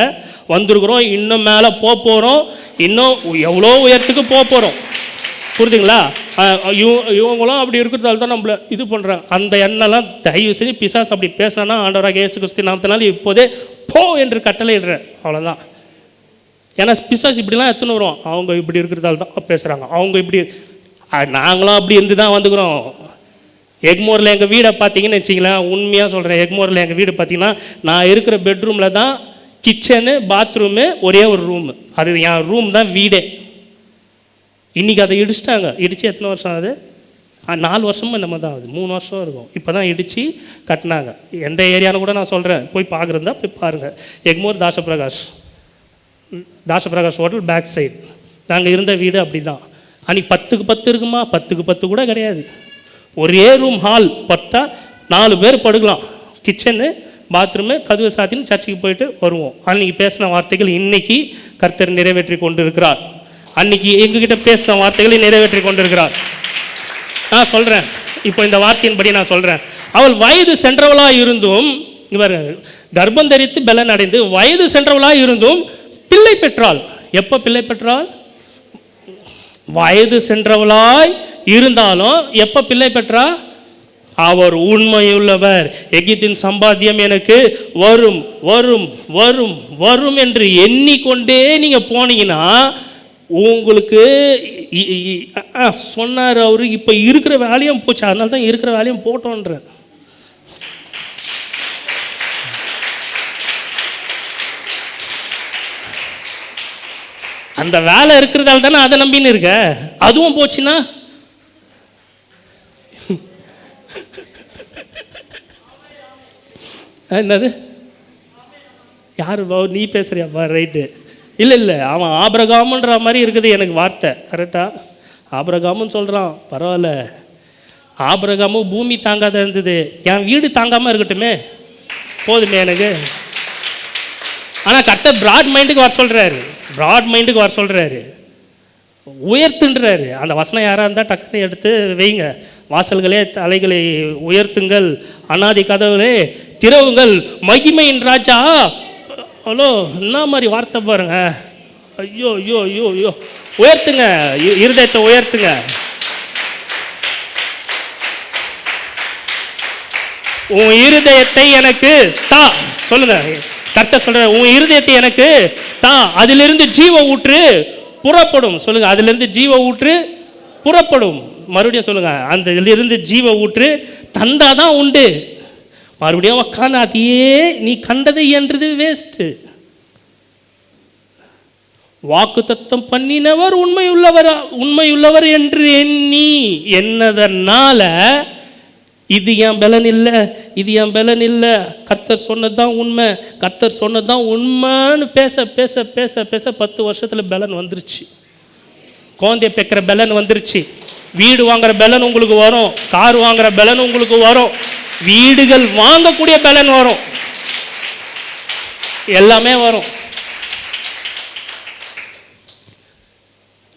வந்திருக்கிறோம், இன்னும் மேலே போகிறோம், இன்னும் எவ்வளோ உயரத்துக்கு போகிறோம். புரியுதுங்களா? இவங்களும் அப்படி இருக்கிறதால தான் நம்மளை இது பண்ணுறாங்க. அந்த எண்ணெல்லாம் தயவு செஞ்சு பிசாசு அப்படி பேசினா ஆண்டவராக இயேசு கிறிஸ்து நாமத்தினால இப்போதே போ என்று கட்டளையிடுறேன். அவ்வளோதான். ஏன்னா பிசாசு இப்படிலாம் எடுத்துன்னு வருவோம். அவங்க இப்படி இருக்கிறதால தான் பேசுகிறாங்க, அவங்க இப்படி, நாங்களும் அப்படி இருந்து தான் வந்துக்கிறோம். எக்மோரில் எங்கள் வீடை பார்த்தீங்கன்னு வச்சிங்களேன், உண்மையாக சொல்கிறேன், எக்மோரில் எங்கள் வீடு பார்த்தீங்கன்னா நான் இருக்கிற பெட்ரூமில் தான் கிச்சனு பாத்ரூமு ஒரே ஒரு ரூமு, அது என் ரூம் தான் வீடே. இன்றைக்கி அதை இடிச்சிட்டாங்க. இடித்து எத்தனை வருஷம் ஆகுது? 4 வருஷமும் நம்ம தான் ஆகுது, 3 வருஷம் இருக்கும். இப்போ தான் இடித்து கட்டினாங்க. எந்த ஏரியான்னு கூட நான் சொல்கிறேன், போய் பார்க்குறதா போய் பாருங்கள். எக்மோர் தாசபிரகாஷ் ஹோட்டல் பேக் சைடு நாங்கள் இருந்த வீடு அப்படி தான். அன்றைக்கி 10க்கு 10 இருக்குமா? 10க்கு 10 கூட கிடையாது. ஒரே ரூம், ஹால் பார்த்தா 4 பேர் படுக்கலாம். கிச்சனு பாத்ரூமு கதவு சாத்தின்னு சர்ச்சுக்கு போயிட்டு வருவோம். அன்றைக்கி பேசின வார்த்தைகள் இன்றைக்கி கர்த்தர் நிறைவேற்றி கொண்டு இருக்கிறார். அன்றைக்கி எங்ககிட்ட பேசின வார்த்தைகளை நிறைவேற்றி கொண்டு இருக்கிறார். நான் சொல்கிறேன், இப்போ இந்த வார்த்தையின்படி நான் சொல்கிறேன். அவள் வயது சென்றவளாக இருந்தும், இவர் கர்ப்பம் தரித்து பலன் அடைந்து வயது சென்றவளாக இருந்தும் பிள்ளை பெற்றாள். எப்போ பிள்ளை பெற்றாள்? வயது சென்றவளாய் இருந்தாலும் எப்போ பிள்ளை பெற்றா? அவர் உண்மையுள்ளவர், எகிப்தின் சம்பாத்தியம் எனக்கு வரும் வரும் வரும் வரும் என்று எண்ணிக்கொண்டே நீங்கள் போனீங்கன்னா உங்களுக்கு சொன்னார் அவரு. இப்போ இருக்கிற வேலையும் போச்சு, அதனால தான் இருக்கிற வேலையும் போட்டோன்ற. அந்த வேலை இருக்கிறதால தானே அதை நம்பின்னு இருக்க. அதுவும் போச்சுன்னா என்னது? யார் நீ பேசுறியாப்பா? ரைட்டு. இல்லை அவன் ஆபிரகாமுன்ற மாதிரி இருக்குது எனக்கு வார்த்தை. கரெக்டாக ஆபிரகாமுன்னு சொல்கிறான், பரவாயில்ல. ஆபிரகாமும் பூமி தாங்காத இருந்தது, என் வீடு தாங்காமல் இருக்கட்டுமே, போதுமே எனக்கு. ஆனால் கர்த்தர் பிராட் மைண்டுக்கு வர சொல்கிறாரு, பிராட் மைண்டுக்கு வர சொல்கிறாரு, உயர்த்துன்றாரு. அந்த வசனம் யாராக இருந்தால் டக்குன்னு எடுத்து வைங்க. வாசல்களே தலைகளை உயர்த்துங்கள், அனாதி கதவுகளே திறவுங்கள், மகிமையின் ராஜா. ஹலோ, என்ன மாதிரி வார்த்தை பாருங்க. ஐயோ ஐயோ ஐயோ ஐயோ, உயர்த்துங்க, இருதயத்தை உயர்த்துங்க. உன் இருதயத்தை எனக்கு தா. சொல்லுங்க, கர்த்தர் சொல்ற, உன் இருதயத்தை எனக்கு தா, அதிலிருந்து ஜீவ ஊற்று புறப்படும். சொல்லுங்க, அதிலிருந்து ஜீவ ஊற்று புறப்படும். மறுபடியும் சொல்லுங்க, அந்த இதிலிருந்து ஜீவ ஊற்று தந்தாதான் உண்டு. மறுபடியும் உக்காந்து அதையே நீ கண்டதை என்றது வேஸ்ட்டு. வாக்கு தத்தம் பண்ணினவர் உண்மையுள்ளவர் என்று எண்ணி என்னதனால இது என் பலன் இல்லை, இது என் பலன் இல்லை, கர்த்தர் சொன்னதுதான் உண்மை, கர்த்தர் சொன்னதுதான் உண்மைன்னு பேச பேச பேச பேச 10 வருஷத்தில் பலன் வந்துருச்சு. குழந்தைய பெக்கிற பலன் வந்துருச்சு. வீடு வாங்குற பலன் உங்களுக்கு வரும், கார் வாங்குற பலன் உங்களுக்கு வரும், வீடுகள் வாங்கக்கூடிய பலன் வரும், எல்லாமே வரும்.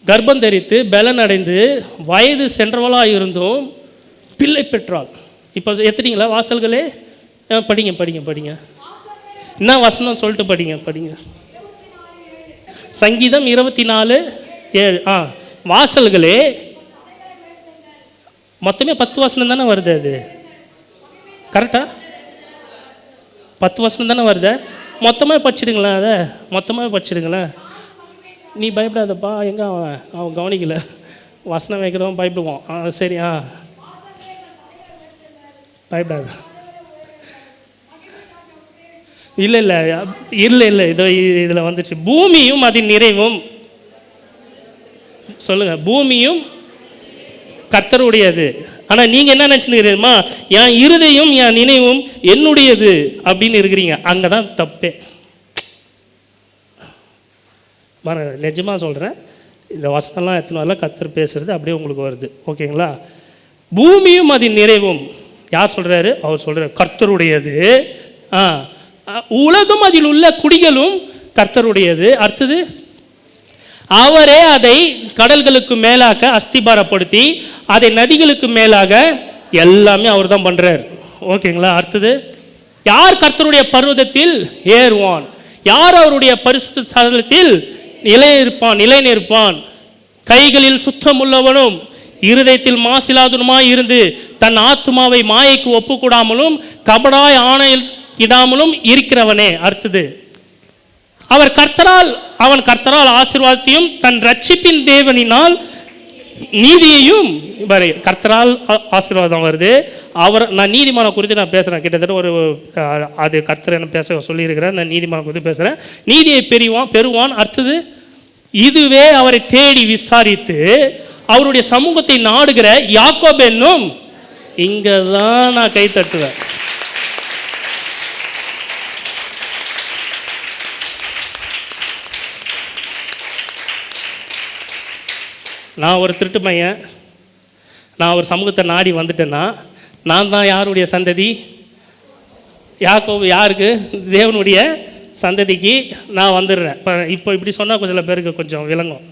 கர்ப்பம் தரித்து பலன் அடைந்து வயது சென்றவளாக இருந்தும் பிள்ளை பெற்றாள். இப்போ எத்தனீங்களா வாசல்களே? படிங்க படிங்க படிங்க, என்ன வசனம் சொல்லிட்டு படிங்க. சங்கீதம் 24:7. வாசல்களே, மொத்தமே 10 வசனம் தானே வருது. அது கரெக்டா? 10 வசனம் தானே வருது. மொத்தமாக படிச்சிடுங்களேன், அதை மொத்தமாக படிச்சிடுங்களேன். நீ பயப்படாதப்பா, எங்கே அவன் கவனிக்கல, வசனம் வைக்கிறவன் பயப்படுவான். சரி, பயப்படாத. இல்லை இல்லை இல்லை இல்லை இதோ இதில் வந்துச்சு. பூமியும் அதன் நிறைவும். சொல்லுங்க, பூமியும் கர்த்தருடையது. ஆனால் நீங்கள் என்ன நினச்சிருக்கிறீமா, என் இருதையும் என் நினைவும் என்னுடையது அப்படின்னு இருக்கிறீங்க. அங்கே தான் தப்பே. நிஜமாக சொல்கிறேன், இந்த வசனம்லாம் எத்தனை வரல கர்த்தர் பேசுகிறது அப்படியே உங்களுக்கு வருது. ஓகேங்களா? பூமியும் அதன் நிறைவும் யார் சொல்கிறாரு? அவர் சொல்கிறார் கர்த்தருடையது. உலகம் அதில் உள்ள குடிகளும் கர்த்தருடையது. அடுத்தது, அவரே அதை கடல்களுக்கு மேலாக அஸ்திபாரப்படுத்தி அதை நதிகளுக்கு மேலாக எல்லாமே அவர் தான் பண்ணுறார். ஓகேங்களா? அடுத்தது, யார் கர்த்தருடைய பர்வதத்தில் ஏறுவான்? யார் அவருடைய பரிசுத்த ஸ்தலத்தில் நிலை நிற்பான்? கைகளில் சுத்தமுள்ளவனும் இருதயத்தில் மாசிலாதனுமாய் இருந்து தன் ஆத்மாவை மாயைக்கு ஒப்புக்கூடாமலும் கபடாய் ஆணையில் இடாமலும் இருக்கிறவனே. அடுத்தது, அவன் கர்த்தரால் ஆசீர்வாதத்தையும் தன் ரட்சிப்பின் தேவனினால் நீதியையும். கர்த்தரால் ஆசீர்வாதம் வருது. நான் நீதிமானம் குறித்து நான் பேசுகிறேன். கிட்டத்தட்ட அது கர்த்தர் என்ன பேச சொல்லியிருக்கிறேன். நான் நீதிமானம் குறித்து பேசுகிறேன். நீதியை பெறுவான். அடுத்தது, இதுவே அவரை தேடி விசாரித்து அவருடைய சமூகத்தை நாடுகிற யாக்கோபு என்னும். இங்கே தான் நான் கை தட்டுவேன். நான் ஒரு திருட்டு பையன், நான் ஒரு சமூகத்தை நாடி வந்துட்டேன்னா நான் தான் யாருடைய சந்ததி? யாக்கோபு யாருக்கு? தேவனுடைய சந்ததிக்கு நான் வந்துடுறேன். இப்போ இப்படி சொன்னால் கொஞ்சம் சில பேருக்கு கொஞ்சம் விளங்கும்.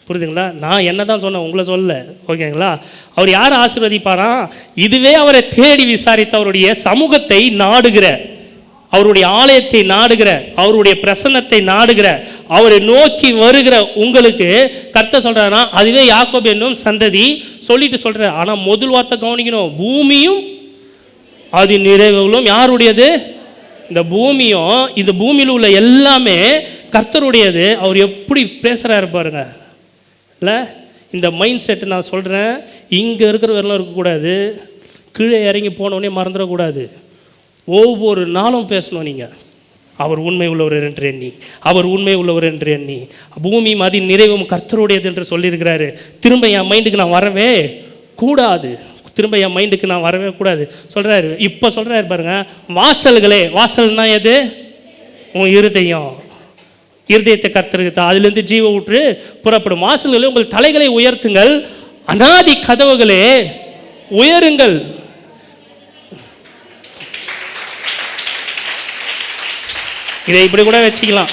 புரியுதுங்களா? நான் என்ன தான் சொன்னேன், உங்களை சொல்ல. ஓகேங்களா? அவர் யார் ஆசீர்வதிப்பாராம்? இதுவே அவரை தேடி விசாரித்து அவருடைய சமூகத்தை நாடுகிற, அவருடைய ஆலயத்தை நாடுகிற, அவருடைய பிரசன்னத்தை நாடுகிற, அவரை நோக்கி வருகிற உங்களுக்கு கர்த்தர் சொல்கிறாரா, அதுவே யாக்கோபு என்னும் சந்ததி சொல்லிட்டு சொல்கிறார். ஆனால் முதல் வார்த்தை கவனிக்கணும், பூமியும் அது நிறைவுகளும் யாருடையது? இந்த பூமியும் இந்த பூமியில் உள்ள எல்லாமே கர்த்தருடையது. அவர் எப்படி பேசுகிறாரு பாருங்க. இல்லை, இந்த மைண்ட் செட்டு நான் சொல்கிறேன், இங்கே இருக்கிற வரலாம் இருக்கக்கூடாது, கீழே இறங்கி போனோடனே மறந்துடக்கூடாது. ஒவ்வொரு நாளும் பேசணும் நீங்கள், அவர் உண்மை உள்ளவர் என்று எண்ணி, அவர் உண்மை உள்ளவர் என்று எண்ணி, பூமியும் அதன் நிறைவும் கர்த்தருடையது என்று சொல்லியிருக்கிறாரு. திரும்ப என் மைண்டுக்கு நான் வரவே கூடாது, திரும்ப என் மைண்டுக்கு நான் வரவே கூடாது சொல்கிறாரு. இப்போ சொல்கிறாரு பாருங்க, வாசல்களே. வாசல்னா எது? உன் இருதயத்தை கர்த்தருக்கு தான், அதுலேருந்து ஜீவ ஊற்று புறப்படும். வாசல்களே, உங்கள் தலைகளை உயர்த்துங்கள், அநாதி கதவுகளே உயருங்கள். இதை இப்படி கூட வச்சுக்கலாம்.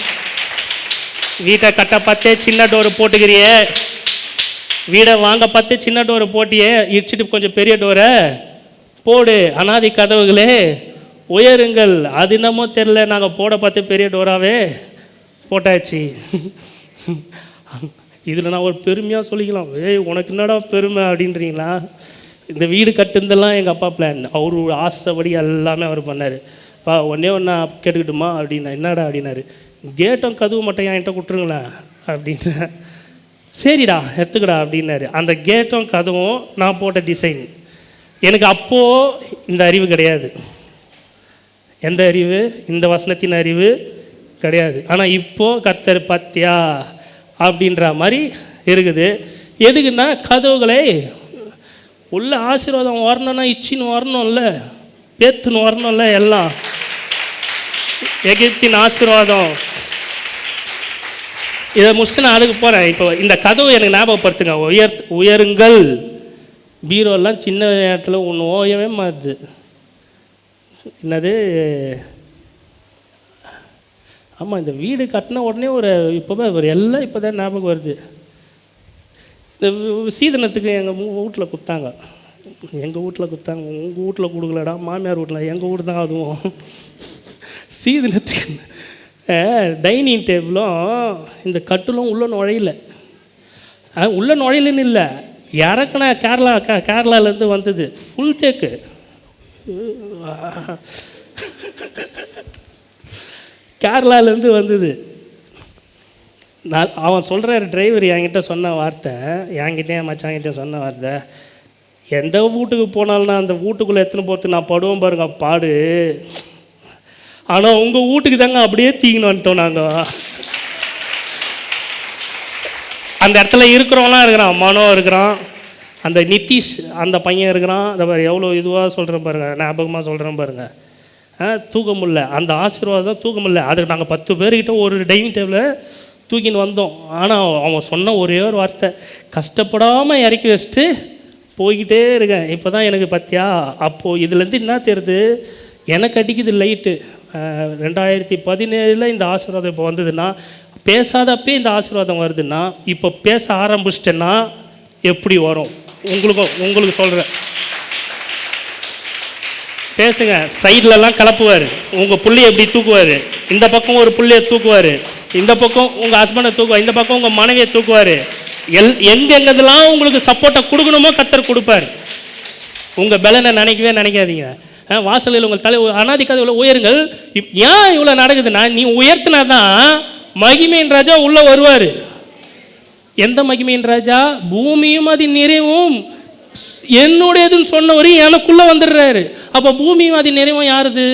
வீட்டை கட்ட பார்த்தே சின்ன டோரு போட்டுக்கிறியே, வீடை வாங்க பார்த்து சின்ன டோரை போட்டியே, இடிச்சிட்டு கொஞ்சம் பெரிய டோரை போடு. அநாதி கதவுகளே உயருங்கள். அது என்னமோ தெரில, நாங்கள் போட பார்த்து பெரிய டோராகவே போட்டாச்சு. இதில் நான் ஒரு பெருமையாக சொல்லிக்கலாம், உனக்கு என்னடா பெருமை அப்படின்றீங்களா? இந்த வீடு கட்டுந்தெல்லாம் எங்கள் அப்பா பிளான், அவர் ஆசைப்படி எல்லாமே அவர் பண்ணார். ஒன்றே ஒன்றா கேட்டுக்கிட்டுமா அப்படின்னா, என்னடா அப்படின்னாரு, கேட்டும் கதவு மட்டும் என்கிட்ட கொடுத்துருங்களேன் அப்படின்ற. சரிடா எடுத்துக்கடா அப்படின்னாரு. அந்த கேட்டும் கதவும் நான் போட்ட டிசைன். எனக்கு அப்போது இந்த அறிவு கிடையாது. எந்த அறிவு? இந்த வசனத்தின் அறிவு கிடையாது. ஆனால் இப்போது கர்த்தர் பத்தியா அப்படின்ற மாதிரி இருக்குது. எதுக்குன்னா, கதவுகளை உள்ள ஆசீர்வாதம் வரணும்னா இச்சின்னு வரணும்ல, பேத்துன்னு வரணும்ல, எல்லாம் எகிப்தின் ஆசீர்வாதம். இதை முடிச்சுட்டு நான் அதுக்கு போகிறேன். இப்போ இந்த கதவு எனக்கு ஞாபகப்படுத்துங்க, உயருங்கள். பீரோலாம் சின்ன நேரத்தில் ஒன்று ஓயவே மாறுது. என்னது? ஆமாம், இந்த வீடு கட்டின உடனே இப்போவே எல்லாம் இப்போ தான் ஞாபகம் வருது. இந்த சீதனத்துக்கு எங்கள் வீட்டில் கொடுத்தாங்க. உங்கள் வீட்டில் கொடுக்கலடா, மாமியார் வீட்டில், எங்கள் வீடு தான். அதுவும் சீதனத்துக்கு டைனிங் டேபிளும் இந்த கட்டிலும் உள்ளே நுழையில. உள்ளே நுழையிலன்னு இல்லை, இறக்குனா கேரளாலேருந்து வந்தது, ஃபுல் தேக்கு. கேரளாலேருந்து வந்தது. அவன் சொல்கிறார், டிரைவர் என்கிட்ட சொன்ன வார்த்தை, என்கிட்டே மச்சாங்கிட்ட சொன்ன வார்த்தை, எந்த வீட்டுக்கு போனாலும் அந்த வீட்டுக்குள்ளே எத்தனை போகிறது நான் படுவோம் பாருங்க பாடு. ஆனால் உங்கள் வீட்டுக்கு தாங்க அப்படியே தீங்கன்னு வந்துட்டோம் நாங்கள். அந்த இடத்துல இருக்கிறவங்களாம் இருக்கிறான், மனோ இருக்கிறான், அந்த நிதிஷ் அந்த பையன் இருக்கிறான். அந்த பாரு எவ்வளோ இதுவாக சொல்கிறேன் பாருங்கள், ஞாபகமாக சொல்கிறேன் பாருங்கள். தூக்க முடியல, அந்த ஆசீர்வாதம் தூக்க முடியல. அதுக்கு நாங்கள் 10 பேர்கிட்ட ஒரு டைனிங் டேபிளில் தூக்கின்னு வந்தோம். ஆனால் அவன் சொன்ன ஒரே ஒரு வார்த்தை, கஷ்டப்படாமல் இறக்கி வச்சுட்டு போய்கிட்டே இருக்கேன். இப்போ தான் எனக்கு பார்த்தியா, அப்போது இதுலேருந்து என்ன தெரியுது, எனக்கு அடிக்குது லைட்டு. 2017 இந்த ஆசீர்வாதம் இப்போ வந்ததுன்னா, பேசாதப்பே இந்த ஆசீர்வாதம் வருதுன்னா, இப்போ பேச ஆரம்பிச்சிட்டேன்னா எப்படி வரும் உங்களுக்கு சொல்கிறேன். பேசுங்க. சைட்லலாம் கலப்புவார், உங்கள் புள்ளையை எப்படி தூக்குவார், இந்த பக்கம் ஒரு புள்ளையை தூக்குவார், இந்த பக்கம் உங்கள் ஹஸ்பண்டை தூக்குவார், இந்த பக்கம் உங்கள் மனைவியை தூக்குவார். எங்கெங்கெல்லாம் உங்களுக்கு சப்போர்ட்டை கொடுக்கணுமோ கர்த்தர் கொடுப்பார். உங்கள் பலனை நினைக்காதீங்க. வாசலில் உங்கள் தலை அனாதிக்காத இவ்வளோ உயருங்கள். ஏன் இவ்வளோ நடக்குதுன்னா, நீ உயர்த்தினா தான் மகிமையின் ராஜா உள்ளே வருவார். எந்த மகிமையின் ராஜா? பூமியும் அது நிறைவும் என்னுடையதுன்னு சொன்னவரையும் எனக்குள்ளே வந்துடுறாரு. அப்போ பூமியும் அது நிறைவும் யாருது?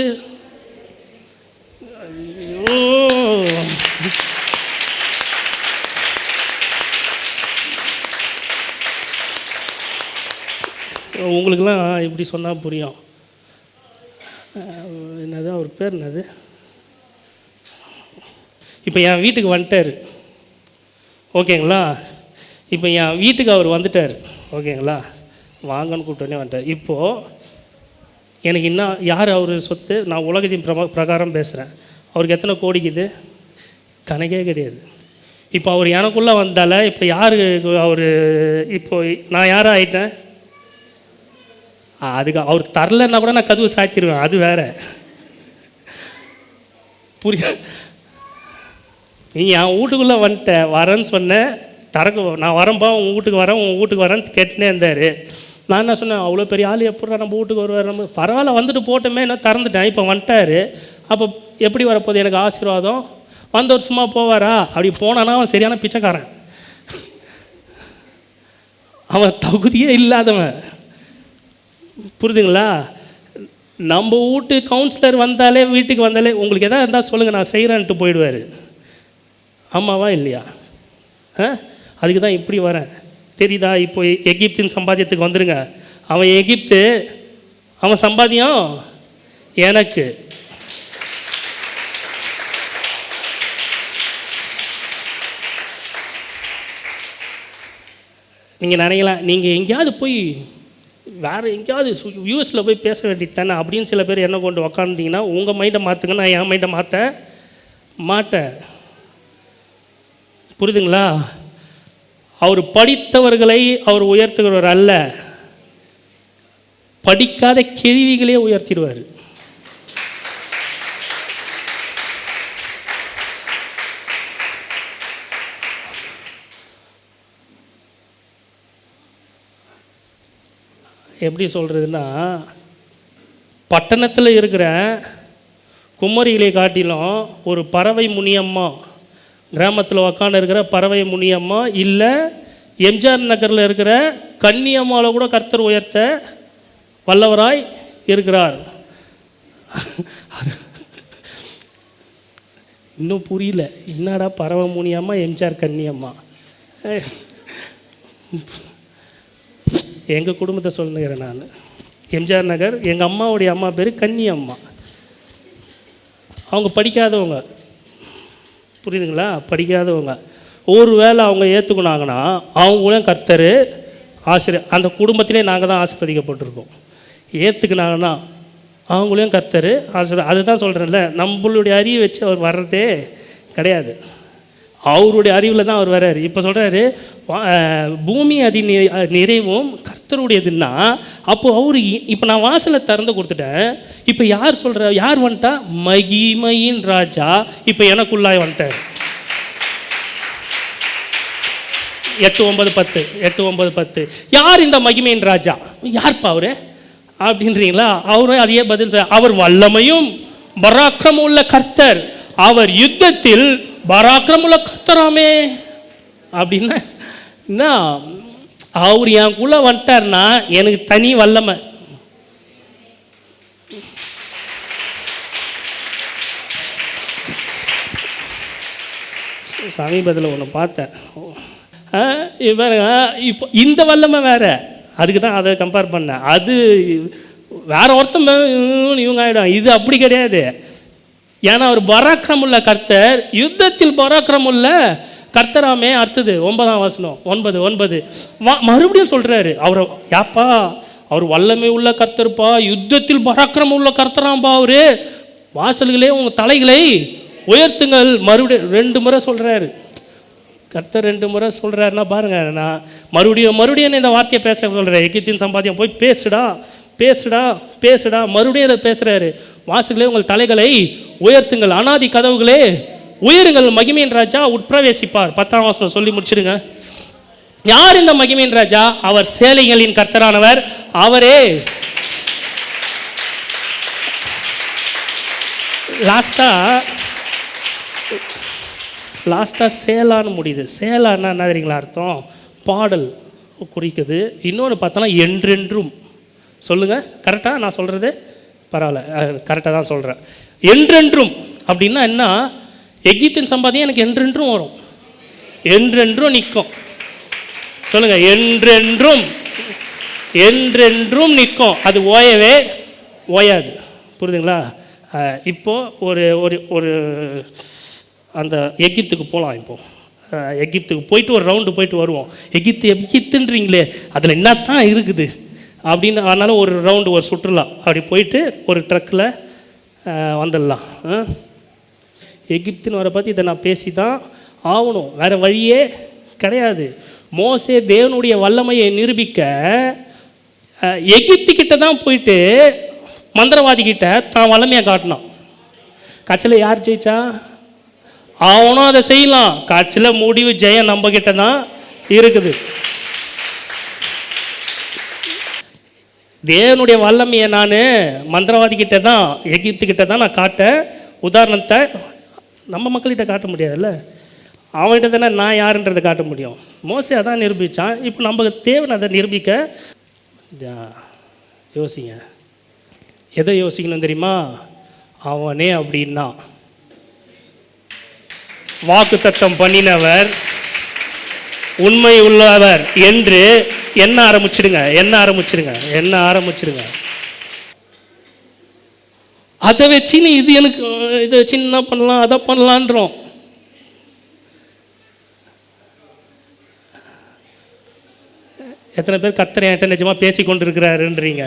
உங்களுக்கெல்லாம் இப்படி சொன்னால் புரியும். என்னது அவர் பேர் என்னது? இப்போ என் வீட்டுக்கு வந்துட்டார், ஓகேங்களா? இப்போ என் வீட்டுக்கு அவர் வந்துட்டார், ஓகேங்களா? வாங்கன்னு கூப்பிட்டோன்னே வந்துட்டார். இப்போது எனக்கு இன்னும் யார் அவர் சொத்து? நான் உலகத்தின் பிரகாரம் பேசுகிறேன். அவருக்கு எத்தனை கோடிக்குது? கணக்கே கிடையாது. இப்போ அவர் எனக்குள்ளே வந்தால இப்போ யார் அவர்? இப்போ நான் யாராக ஆயிட்டேன்? அதுக்கு அவர் தரலன்னா கூட நான் கதவு சாத்திடுவேன், அது வேற. புரியுது? நீ என் வீட்டுக்குள்ளே வந்துட்ட, வரேன்னு சொன்னேன், நான் வரேன்ப்பா உங்கள் வீட்டுக்கு வரேன், உங்கள் வீட்டுக்கு வரேன்னு கேட்டுனே இருந்தார். நான் என்ன சொன்னேன், அவ்வளோ பெரிய ஆள் எப்படா நம்ம வீட்டுக்கு வருவார், நம்ம பரவாயில்ல வந்துட்டு போட்டோமே, என்ன திறந்துட்டேன். இப்போ வந்துட்டார், அப்போ எப்படி வரப்போகுது எனக்கு ஆசீர்வாதம்? வந்தவர் சும்மா போவாரா? அப்படி போனானா அவன் சரியான பிச்சைக்காரன், அவன் தகுதியே இல்லாதவன். புரியுதுங்களா? நம்ம வீட்டு கவுன்சிலர் வந்தாலே, வீட்டுக்கு வந்தாலே, உங்களுக்கு எதாவது இருந்தால் சொல்லுங்கள் நான் செய்கிறேன்ட்டு போயிடுவார். ஆமாவா இல்லையா? அதுக்கு தான் இப்படி வரேன், தெரியுதா? இப்போ எகிப்தின் சம்பாத்தியத்துக்கு வந்துடுங்க. அவன் எகிப்து, அவன் சம்பாத்தியம் எனக்கு. நீங்கள் நினைக்கலாம், நீங்கள் எங்கேயாவது போய் வேறு எங்கேயாவது யூஎஸில் போய் பேச வேண்டியது தானே அப்படின்னு சில பேர் என்ன கொண்டு உக்காந்துட்டிங்கன்னா, உங்கள் மைண்டை மாற்றுங்க, நான் என் மைண்டை மாற்ற மாட்டேன். புரியுதுங்களா? அவர் படித்தவர்களை அவர் உயர்த்துகிறவர் அல்ல, படிக்காத கேள்விகளே உயர்த்திடுவார். எப்படி சொல்கிறதுன்னா, பட்டணத்தில் இருக்கிற குமரிகளை காட்டிலும் ஒரு பறவை முனியம்மா, கிராமத்தில் உக்காந்து இருக்கிற பறவை முனியம்மா, இல்லை எம்ஜிஆர் நகரில் இருக்கிற கன்னியம்மாவில் கூட கர்த்தர் உயர்த்த வல்லவராய் இருக்கிறார். இன்னும் புரியல, என்னடா பறவை முனியம்மா எம்ஜிஆர் கன்னியம்மா? எங்கள் குடும்பத்தை சொல்லுங்கிறேன் நான். எம்ஜிஆர் நகர், எங்கள் அம்மாவுடைய அம்மா பேர் கன்னியம்மா. அவங்க படிக்காதவங்க, புரியுதுங்களா? படிக்காதவங்க. ஒரு வேளை அவங்க ஏற்றுக்கினாங்கன்னா அவங்களும் கர்த்தர் ஆசிரியர், அந்த குடும்பத்திலே நாங்கள் தான் ஆசீர்வதிக்கப்பட்டிருக்கோம். ஏற்றுக்கினாங்கன்னா அவங்களையும் கர்த்தர் ஆசீர்வாதம். அதுதான் சொல்கிறேன்ல, நம்மளுடைய அறிவை வச்சு அவர் வர்றதே கிடையாது, அவருடைய அறிவில் தான் அவர் வர்றாரு. இப்போ சொல்கிறாரு பூமி அதி நிறைவும் கர்த்தருடையதுன்னா, அப்போது அவரு இப்போ நான் வாசலை திறந்து கொடுத்துட்டேன். இப்போ யார் சொல்கிற, யார் வந்துட்டா? மகிமையின் ராஜா இப்போ எனக்குள்ளாய் வந்துட்டார். 8:9-10 யார் இந்த மகிமையின் ராஜா? யார்ப்பா அவரு அப்படின்றீங்களா? அவரும் அதையே பதில் சார், அவர் வல்லமையும் பராக்கிரமும் உள்ள கர்த்தர், அவர் யுத்தத்தில் பராக்கிரமுள்ள கர்த்தராமே. அப்படின்னா என்ன? அவர் எனக்குள்ளே வந்துட்டார்னா எனக்கு தனி வல்லமை. சமீபத்தில் ஒன்று பார்த்தேன். பாருங்க, இப்போ இந்த வல்லமை வேறு, அதுக்கு தான் அதை கம்பேர் பண்ணேன். அது வேற ஒருத்தன் இவங்க ஆகிடும். இது அப்படி கிடையாது. ஏன்னா அவர் பராக்கிரமுள்ள கர்த்தர், யுத்தத்தில் பராக்கிரமுள்ள கர்த்தராமே. அடுத்தது 9ஆம் வசனம் 9 மறுபடியும் சொல்கிறாரு. அவரை யாப்பா அவர் வல்லமை உள்ள கர்த்தர்ப்பா, யுத்தத்தில் பராக்கிரமம் உள்ள கர்த்தராம்பா அவரு. வாசல்களே உங்கள் தலைகளை உயர்த்துங்கள். மறுபடியும் 2 முறை சொல்கிறாரு கர்த்தர். 2 முறை சொல்கிறாருன்னா பாருங்கள், நான் மறுபடியும் இந்த வார்த்தையை பேச சொல்கிறேன். எகிப்தின் சம்பாத்தியம் போய் பேசுடா பேசுடா பேசுடா. மறுபடியும் இதை பேசுகிறாரு. வாசல்களே உங்கள் தலைகளை உயர்த்துங்கள், அனாதி கதவுகளே உயருங்கள், மகிமையின் ராஜா உட்பிரவேசிப்பார். 10ஆம் வசனம் சொல்லி முடிச்சிடுங்க. யார் இந்த மகிமையின் ராஜா? அவர் சேனைகளின் கர்த்தரானவர் அவரே. லாஸ்ட்டாக சேலான்னு முடியுது. சேலான்னா என்ன தெரியுங்களா அர்த்தம்? பாடல் குறிக்குது. இன்னொன்று பார்த்தோன்னா என்றென்றும். சொல்லுங்கள், கரெக்டாக நான் சொல்கிறது? பரவாயில்ல, கரெக்டாக தான் சொல்கிறேன். என்றென்றும் அப்படின்னா என்ன? எகிப்தின் சம்பாதியம் எனக்கு என்றென்றும் வரும், என்றென்றும் நிற்கும். சொல்லுங்கள், என்றென்றும் என்றென்றும் நிற்கும். அது ஓயவே ஓயாது. புரியுதுங்களா? இப்போது ஒரு ஒரு ஒரு அந்த எகிப்துக்கு போகலாம். இப்போது எகிப்துக்கு போயிட்டு ஒரு ரவுண்டு போயிட்டு வருவோம். எகிப்துன்றீங்களே, அதில் என்ன தான் இருக்குது அப்படின்னு. அதனால் ஒரு ரவுண்டு, ஒரு சுற்றுலா அப்படி போயிட்டு ஒரு ட்ரக்கில் வந்துடலாம். எகிப்துன்னு வர பற்றி இதை நான் பேசி தான் ஆகணும், வேறு வழியே கிடையாது. மோசே தேவனுடைய வல்லமையை நிரூபிக்க எகிப்துக்கிட்ட தான் போயிட்டு மந்திரவாதிக்கிட்ட தான் வல்லமையை காட்டினான். கட்சியில் யார் ஜெயிச்சா? அவனும் அதை செய்யலாம். கட்சியில் முடிவு ஜெயம் நம்ம கிட்ட தான் இருக்குது. தேவனுடைய வல்லமையை நான் மந்திரவாதிக்கிட்ட தான், எகிப்துக்கிட்ட தான் நான் காட்ட. உதாரணத்தை நம்ம மக்கள்கிட்ட காட்ட முடியாதுல்ல, அவன்கிட்ட தானே நான் யாருன்றதை காட்ட முடியும். மோசே அதான் நிரூபித்தான். இப்போ நம்ம தேவனை அதை நிரூபிக்க யோசிங்க. எதை யோசிக்கணும் தெரியுமா? அவனே அப்படின்னா வாக்கு தத்தம் பண்ணினவர், உண்மை உள்ளவர் என்று என்ன ஆரம்பிச்சிடுங்க. அதை வச்சு நீ இது எனக்கு இதை வச்சு என்ன பண்ணலாம், அதை பண்ணலான்றோம். எத்தனை பேர் கர்த்தர் என்கிட்ட நிஜமாக பேசி கொண்டு இருக்கிறாருன்றீங்க?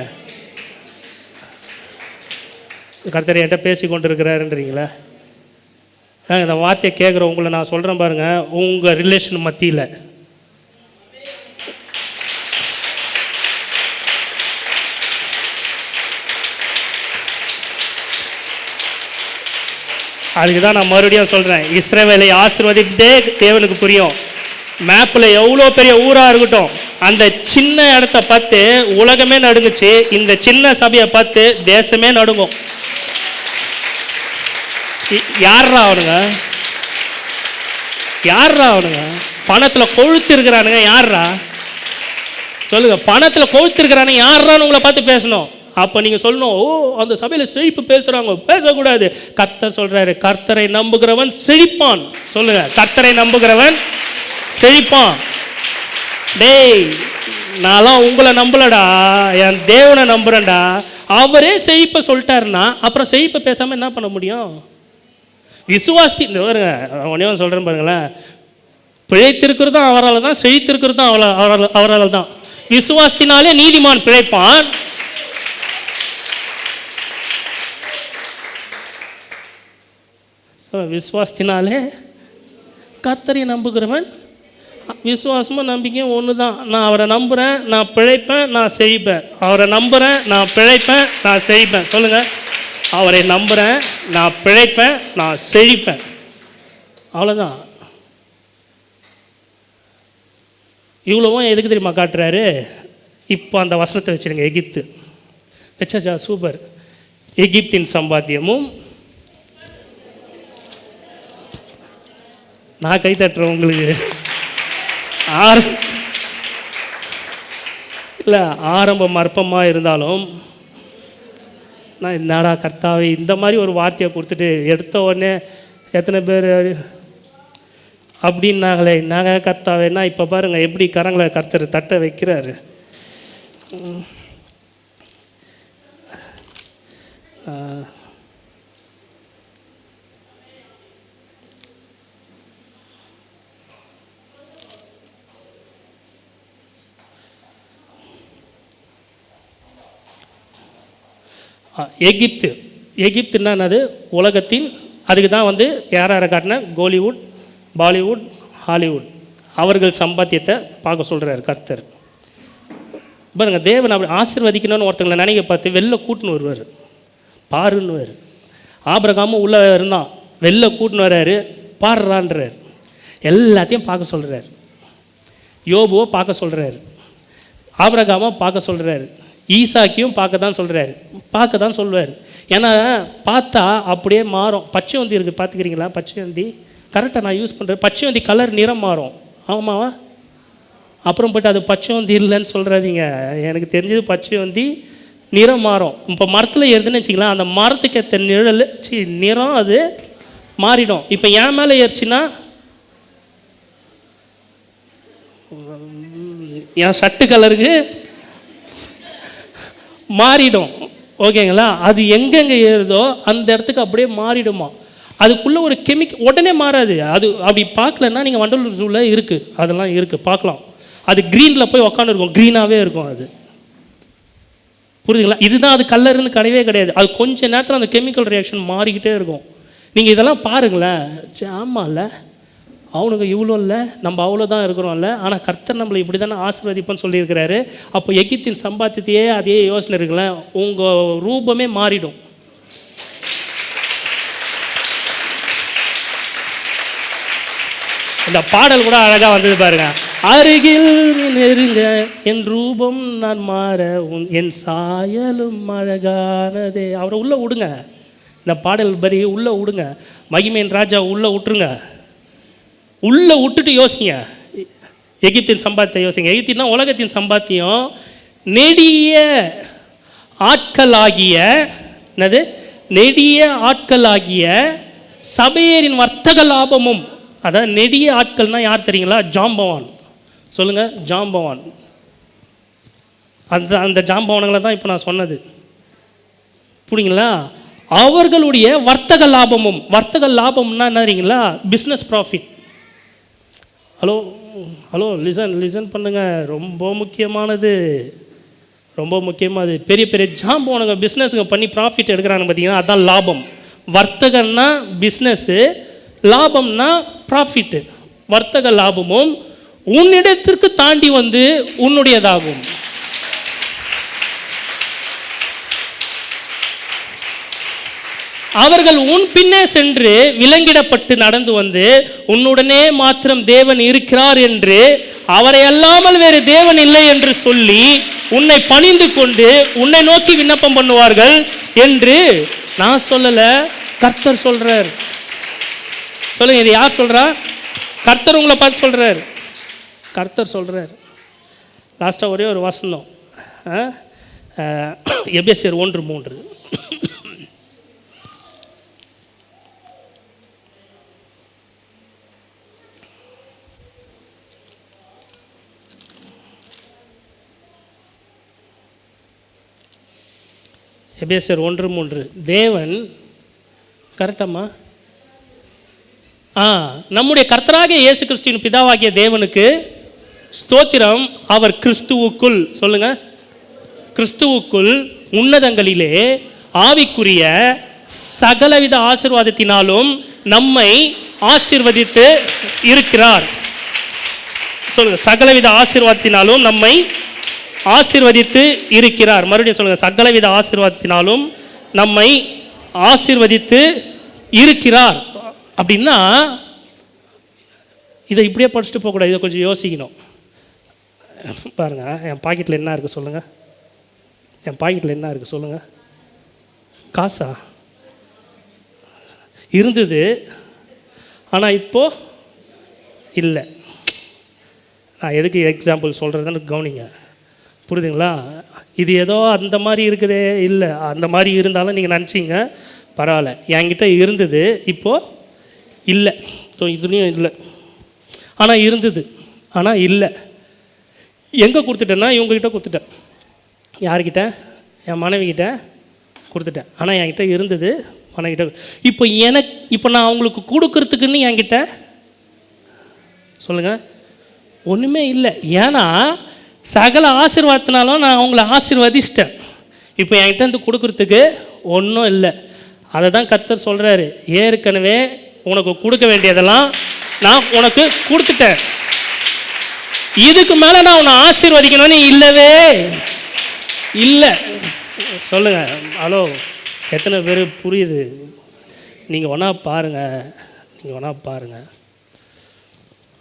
கர்த்தர் என்கிட்ட பேசி கொண்டு இருக்கிறாருன்றீங்களா? இந்த வார்த்தையை கேட்குற உங்களை நான் சொல்கிறேன் பாருங்கள், உங்கள் ரிலேஷன் மத்தியில் அதுக்கு தான் நான் மறுபடியும் சொல்கிறேன். இஸ்ரவேலை ஆசீர்வதிப்பதே தேவனுக்கு புரியும். மேப்பில் எவ்வளோ பெரிய ஊராக இருக்கட்டும், அந்த சின்ன இடத்த பார்த்து உலகமே நடுங்குச்சு. இந்த சின்ன சபையை பார்த்து தேசமே நடுங்கும். யாரா அவனுங்க? பணத்தில் கொழுத்து இருக்கிறானுங்க. யாரா சொல்லுங்க? பணத்தில் கொழுத்து இருக்கிறானுங்க யாரான்னு உங்களை பார்த்து பேசணும். அப்போ நீங்கள் சொல்லணும், ஓ அந்த சபையில் செழிப்பு பேசுகிறாங்க. பேசக்கூடாது. கர்த்தர் சொல்கிறாரு, கர்த்தரை நம்புகிறவன் செழிப்பான். சொல்லுங்கள், கர்த்தரை நம்புகிறவன் செழிப்பான். டேய், நான்லாம் உங்களை நம்பலடா, என் தேவனை நம்புகிறேன்டா. அவரே செழிப்பை சொல்லிட்டாருன்னா அப்புறம் செழிப்பை பேசாமல் என்ன பண்ண முடியும்? விசுவாசி பாருங்க, ஒன்றே சொல்கிறேன் பாருங்களேன், பிழைத்திருக்கிறதும் அவரால் தான், செழித்திருக்கிறதும் அவரால் தான். விசுவாசத்தினாலே நீதிமான் பிழைப்பான். விசுவாசத்தினாலே கர்த்தரை நம்புகிறவன். விசுவாசமும் நம்பிக்கையும் ஒன்று தான். நான் அவரை நம்புகிறேன், நான் பிழைப்பேன், நான் செழிப்பேன். அவரை நம்புகிறேன், நான் பிழைப்பேன், நான் செழிப்பேன். சொல்லுங்கள், அவரை நம்புகிறேன், நான் பிழைப்பேன், நான் செழிப்பேன். அவ்வளோதான். இவ்வளவும் எதுக்கு தெரியுமா காட்டுறாரு? இப்போ அந்த வசனத்தை வச்சுருங்க. எகிப்து வச்சா சூப்பர். எகிப்தின் சம்பாத்தியமும் நான் கை தட்டுறேன் உங்களுக்கு. இல்லை, ஆரம்பம் அற்பமாக இருந்தாலும் நான் என்னடா கர்த்தாவே இந்த மாதிரி ஒரு வார்த்தையை கொடுத்துட்டு எடுத்த உடனே எத்தனை பேர் அப்படின்னாங்களே. நாங்கள் கர்த்தாவேன்னா இப்போ பாருங்கள் எப்படி கரங்களை கர்த்தர் தட்ட வைக்கிறாரு. எகிப்துன்னா என்னது? உலகத்தின், அதுக்கு தான் வந்து யாரை காட்டின? கோலிவுட், பாலிவுட், ஹாலிவுட் அவர்கள் சம்பாத்தியத்தை பார்க்க சொல்கிறார் கர்த்தர். பாருங்கள், தேவன் அப்படி ஆசீர்வதிக்கணும்னு ஒருத்தங்களை நினைக்க பார்த்து வெளில கூட்டுன்னு வருவார், பாருன்னுவார். ஆபிரகாமும் உள்ளே இருந்தான், வெளில கூட்டுன்னு வர்றாரு, பாடுறான்றார். எல்லாத்தையும் பார்க்க சொல்கிறார். யோபுவை பார்க்க சொல்கிறார், ஆபிரகாமை பார்க்க சொல்கிறார், ஈசாக்கியும் பார்க்க தான் சொல்வார். ஏன்னா பார்த்தா அப்படியே மாறும். பச்சைவந்தி இருக்குது, பார்த்துக்கிறீங்களா? பச்சைவந்தி கரெக்டாக நான் யூஸ் பண்ணுறேன். பச்சைவந்தி கலர் நிறம் மாறும். ஆமாவா? அப்புறம் போய்ட்டு அது பச்சைவந்தி இல்லைன்னு சொல்கிறாதீங்க. எனக்கு தெரிஞ்சது பச்சைவந்தி நிறம் மாறும். இப்போ மரத்தில் ஏறுதுன்னு வச்சிங்களேன், அந்த மரத்துக்கு ஏற்ற நிழல் நிறம் அது மாறிடும். இப்போ என் மேலே ஏறிச்சின்னா என் ஷர்ட்டு கலருக்கு மாறிடும். ஓகேங்களா? அது எங்கெங்கே ஏறுதோ அந்த இடத்துக்கு அப்படியே மாறிடுமா. அதுக்குள்ளே ஒரு உடனே மாறாது. அது அப்படி பார்க்கலன்னா நீங்கள் வண்டலூர் ஜூவில் இருக்குது, அதெல்லாம் இருக்குது, பார்க்கலாம். அது க்ரீனில் போய் உக்காந்துருக்கும், க்ரீனாகவே இருக்கும். அது புரியுதுங்களா? இதுதான் அது கலருன்னு கிடையவே கிடையாது. அது கொஞ்சம் நேரத்தில் அந்த கெமிக்கல் ரியாக்ஷன் மாறிக்கிட்டே இருக்கும். நீங்கள் இதெல்லாம் பாருங்களேன். ஆமாம் இல்லை, அவனுக்கு இவ்வளோ இல்லை, நம்ம அவ்வளோதான் இருக்கிறோம்ல. ஆனால் கர்த்தர் நம்மளை இப்படி தானே ஆசீர்வதிப்போன்னு சொல்லியிருக்கிறாரு. அப்போ எகிப்தின் சம்பாத்தியத்தையே அதே யோசனை இருக்குங்களேன், உங்கள் ரூபமே மாறிடும். இந்த பாடல் கூட அழகாக வந்தது பாருங்க. அருகில் நெருங்க என் ரூபம் நான் மாற என் சாயலும் அழகானதே. அவரை உள்ளே விடுங்க. இந்த பாடல் பரி உள்ளே விடுங்க. மகிமையின் ராஜா உள்ளே விட்டுருங்க. உள்ளே விட்டுட்டு யோசிங்க. எகிப்தின் சம்பாத்தியம் யோசிங்க. எகிப்தின்னா உலகத்தின் சம்பாத்தியம். நெடிய ஆட்களாகிய என்னது? நெடிய ஆட்களாகிய சபையரின் வர்த்தக லாபமும். அதாவது நெடிய ஆட்கள்னால் யார் தெரியுங்களா? ஜாம்பவான். சொல்லுங்கள், ஜாம்பவான். அந்த ஜாம்பவானங்களை தான் இப்போ நான் சொன்னது. புரியுங்களா? அவர்களுடைய வர்த்தக லாபமும். வர்த்தக லாபம்னா என்ன தெரியுங்களா? Business profit. ஹலோ லிசன் பண்ணுங்க. ரொம்ப முக்கியமானது, ரொம்ப முக்கியமானது. பெரிய பெரிய ஜாம்பவானுங்க பிஸ்னஸுங்க பண்ணி ப்ராஃபிட் எடுக்கிறாங்க பார்த்தீங்கன்னா, அதுதான் லாபம். வர்த்தகன்னா பிஸ்னஸ்ஸு, லாபம்னா ப்ராஃபிட்டு. வர்த்தக லாபமும் உன்னிடத்திற்கு தாண்டி வந்து உன்னுடையதாகும். அவர்கள் உன் பின்னே சென்று விலங்கிடப்பட்டு நடந்து வந்து உன்னுடனே மாத்திரம் தேவன் இருக்கிறார் என்று, அவரை அல்லாமல் வேறு தேவன் இல்லை என்று சொல்லி உன்னை பணிந்து கொண்டு உன்னை நோக்கி விண்ணப்பம் பண்ணுவார்கள் என்று நான் சொல்லல, கர்த்தர் சொல்றார். சொல்லுங்க, இது யார் சொல்றா? கர்த்தர் உங்களை பார்த்து சொல்றார். கர்த்தர் சொல்றார். லாஸ்ட்டாக ஒரே ஒரு வசனம், எபேசியர் 1:3. எபேசியர் 1:3. தேவன் கரெக்டாமா? நம்முடைய கர்த்தராகிய இயேசு கிறிஸ்துவின் பிதாவாகிய தேவனுக்கு ஸ்தோத்திரம். அவர் கிறிஸ்துவுக்குள், சொல்லுங்க, கிறிஸ்துவுக்குள் உன்னதங்களிலே ஆவிக்குரிய சகலவித ஆசீர்வாதத்தினாலும் நம்மை ஆசீர்வதித்து இருக்கிறார். சொல்லுங்க, சகலவித ஆசீர்வாதத்தினாலும் நம்மை ஆசீர்வதித்து இருக்கிறார். மறுபடியும் சொல்லுங்க, சகலவித ஆசீர்வாதத்தினாலும் நம்மை ஆசீர்வதித்து இருக்கிறார். அப்படின்னா இதை இப்படியே படிச்சுட்டு போகக்கூடாது, இதை கொஞ்சம் யோசிக்கணும். பாருங்க, என் பாக்கெட்டில் என்ன இருக்குது சொல்லுங்கள்? என் பாக்கெட்டில் என்ன இருக்குது சொல்லுங்கள்? காசா? இருந்தது, ஆனால் இப்போது இல்லை. நான் எதுக்கு எக்ஸாம்பிள் சொல்கிறதுன்னு கவனிங்க. புரியுதுங்களா? இது ஏதோ அந்த மாதிரி இருக்குதே, இல்லை, அந்த மாதிரி இருந்தாலும் நீங்கள் நினச்சிங்க பரவாயில்ல. என்கிட்ட இருந்தது, இப்போது இல்லை. ஸோ இதுலேயும் இல்லை. ஆனால் இருந்தது, ஆனால் இல்லை. எங்கே கொடுத்துட்டேன்னா இவங்ககிட்ட கொடுத்துட்டேன். யார்கிட்ட? என் மனைவிக்கிட்ட கொடுத்துட்டேன். ஆனால் என்கிட்ட இருந்தது மனைவிட்ட. இப்போ நான் அவங்களுக்கு கொடுக்கறதுக்குன்னு என்கிட்ட சொல்லுங்கள் ஒன்றுமே இல்லை. ஏன்னா சகல ஆசீர்வாதத்தினாலும் நான் அவங்கள ஆசீர்வதிச்சிட்டேன். இப்போ என்கிட்ட இருந்து கொடுக்கறதுக்கு ஒன்றும் இல்லை. அதை தான் கர்த்தர் சொல்கிறாரு, ஏற்கனவே உனக்கு கொடுக்க வேண்டியதெல்லாம் நான் உனக்கு கொடுத்துட்டேன், இதுக்கு மேலே நான் உன்னை ஆசீர்வதிக்கணும்னு இல்லவே இல்லை. சொல்லுங்கள், ஹலோ, எத்தனை பேர் புரியுது? நீங்கள் ஒன்றா பாருங்கள்,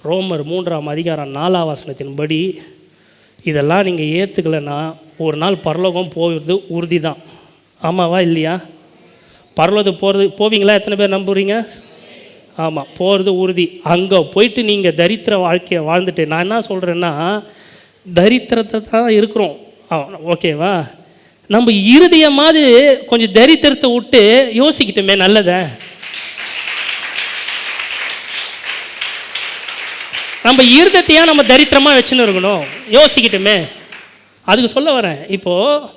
ரோமர் 3:4 இதெல்லாம் நீங்கள் ஏற்றுக்கலைன்னா ஒரு நாள் பரலோகம் போகிறது உறுதி தான். ஆமாவா இல்லையா? பரலோகம் போவீங்களா? எத்தனை பேர் நம்புறீங்க? ஆமாம், போகிறது உறுதி. அங்கே போயிட்டு நீங்கள் தரித்திர வாழ்க்கையை வாழ்ந்துட்டு, நான் என்ன சொல்கிறேன்னா, தரித்திரத்தை தான் இருக்கிறோம், ஓகேவா? நம்ம இருதயமாவது கொஞ்சம் தரித்திரத்தை விட்டு யோசிக்கிட்டோமே நல்லதை. நம்ம இருதயத்தையா நம்ம தரித்திரமாக வச்சுன்னு இருக்கணும், யோசிக்கிட்டோமே. அதுக்கு சொல்ல வரேன். இப்போது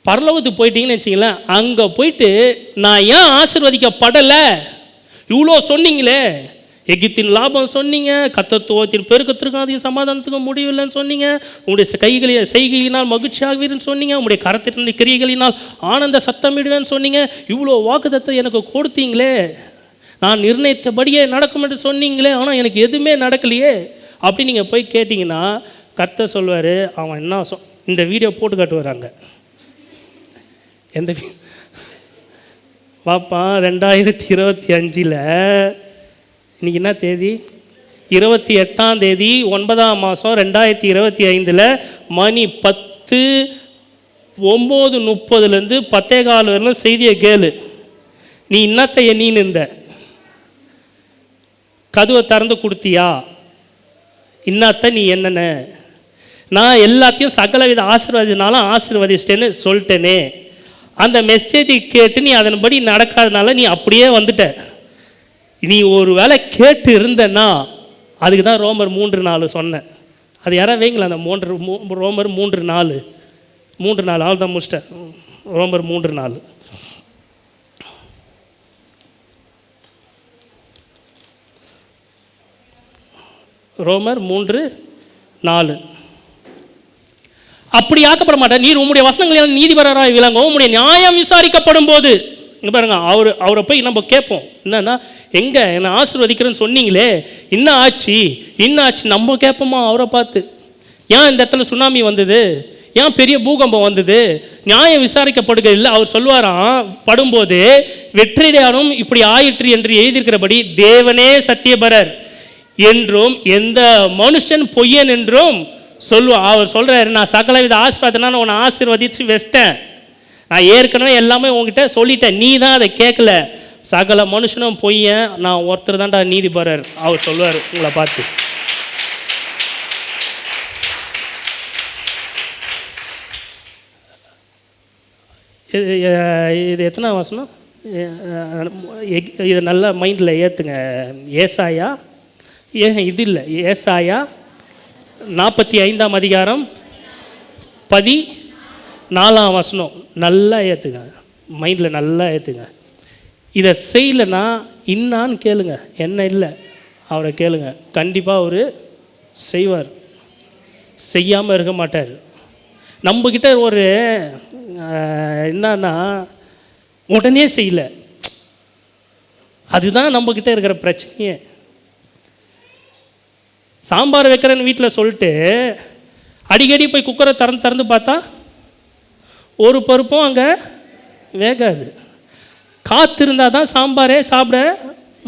பரலோகத்துக்கு போயிட்டீங்கன்னு வச்சிங்களேன், அங்கே போயிட்டு நான் ஏன் ஆசீர்வதிக்கப்படலை? இவ்வளோ சொன்னீங்களே, எகிப்தின் லாபம் சொன்னீங்க, கர்த்தத்துவத்தின் பெருக்கத்திற்கும் அதிக சமாதானத்துக்கும் முடிவில்லைன்னு சொன்னீங்க, உங்களுடைய செய்கையினால் மகிழ்ச்சியாகுவீர்னு சொன்னீங்க, உங்களுடைய கரத்தின் கிரியைகளினால் ஆனந்த சத்தமிடுவேன்னு சொன்னீங்க, இவ்வளோ வாக்குத்தத்தை எனக்கு கொடுத்தீங்களே, நான் நிர்ணயித்தபடியே நடக்கும் என்று சொன்னீங்களே, ஆனால் எனக்கு எதுவுமே நடக்கலையே அப்படி நீங்கள் போய் கேட்டிங்கன்னா கர்த்தர் சொல்வார், அவன் என்ன இந்த வீடியோ போட்டு காட்டுவாராங்க. எந்த பாப்பா 2025 இன்றைக்கி என்ன தேதி? 28ஆம் தேதி 9ஆம் மாதம் 2025 மணி 9:30 10:15 வரலும் செய்தியை கேளு. நீ இன்னத்தை எண்ணின்னு இருந்த? கதவை திறந்து கொடுத்தியா? இன்னத்தை நீ என்னென்ன? நான் எல்லாத்தையும் சகலவித ஆசீர்வாதத்தினாலும் ஆசீர்வதிச்சிட்டேன்னு சொல்லிட்டேனே. அந்த மெசேஜை கேட்டு நீ அதன்படி நடக்காதனால நீ அப்படியே வந்துட்ட. நீ ஒரு வேளை கேட்டு இருந்தன்னா அதுக்கு தான் ரோமர் 3:4 சொன்னேன். அது யாராவது வைங்களா? அந்த ரோமர் 3:4 ஆள் தான் முடிச்சிட்டேன். ரோமர் 3:4 ரோமர் 3:4 அப்படி ஆக்கப்பட மாட்டார். நீர் உம்முடைய வசனங்களில் நீதிபரராய் விளங்கும், உம்முடைய நியாயம் விசாரிக்கப்படும் போது இங்கே பாருங்க, அவரை போய் நம்ம கேட்போம், என்னன்னா எங்கே என்னை ஆசீர்வதிக்கிறேன்னு சொன்னீங்களே, இன்னும் ஆச்சு நம்ம கேட்போமா அவரை பார்த்து? ஏன் இந்த இடத்துல சுனாமி வந்தது? ஏன் பெரிய பூகம்பம் வந்தது? நியாயம் விசாரிக்கப்படுகிறதில்லை. அவர் சொல்வாராம், படும்போது வெற்றியாரும் இப்படி ஆயிற்று என்று எழுதியிருக்கிறபடி தேவனே சத்தியபரர் என்றும் எந்த மனுஷன் பொய்யன் என்றும் சொல்லுவான். அவர் சொல்கிறாரு, நான் சகலவித ஆசீர்வாதத்தினால உன்னை ஆசீர்வதிச்சு வச்சிட்டேன், நான் ஏற்கனவே எல்லாமே உங்ககிட்ட சொல்லிட்டேன், நீ தான் அதை கேட்கல. சகல மனுஷனும் பொய்யன், நான் ஒருத்தர் தான்டா நீதிபரர். அவர் சொல்லுவார் உங்களை பார்த்து. இது எத்தனை வசனம்? இதை நல்லா மைண்டில் ஏற்றுங்க. ஏசாயா இது இல்லை, ஏசாயா 45ஆம் அதிகாரம் 14ஆம் வசனம் நல்லா ஏற்றுங்க, மைண்டில் நல்லா ஏற்றுங்க. இதை செய்யலைன்னா இன்னான்னு கேளுங்க, என்ன இல்லை அவரை கேளுங்க, கண்டிப்பாக அவர் செய்வார், செய்யாமல் இருக்க மாட்டார். நம்மக்கிட்ட ஒரு என்னன்னா உடனே செய்யலை, அதுதான் நம்மக்கிட்ட இருக்கிற பிரச்சனையே. சாம்பார் வைக்கிறேன்னு வீட்டில் சொல்லிட்டு அடிக்கடி போய் குக்கரை திறந்து பார்த்தா ஒரு பருப்பும் அங்கே வேகாது. காத்திருந்தால் தான் சாம்பாரே சாப்பிட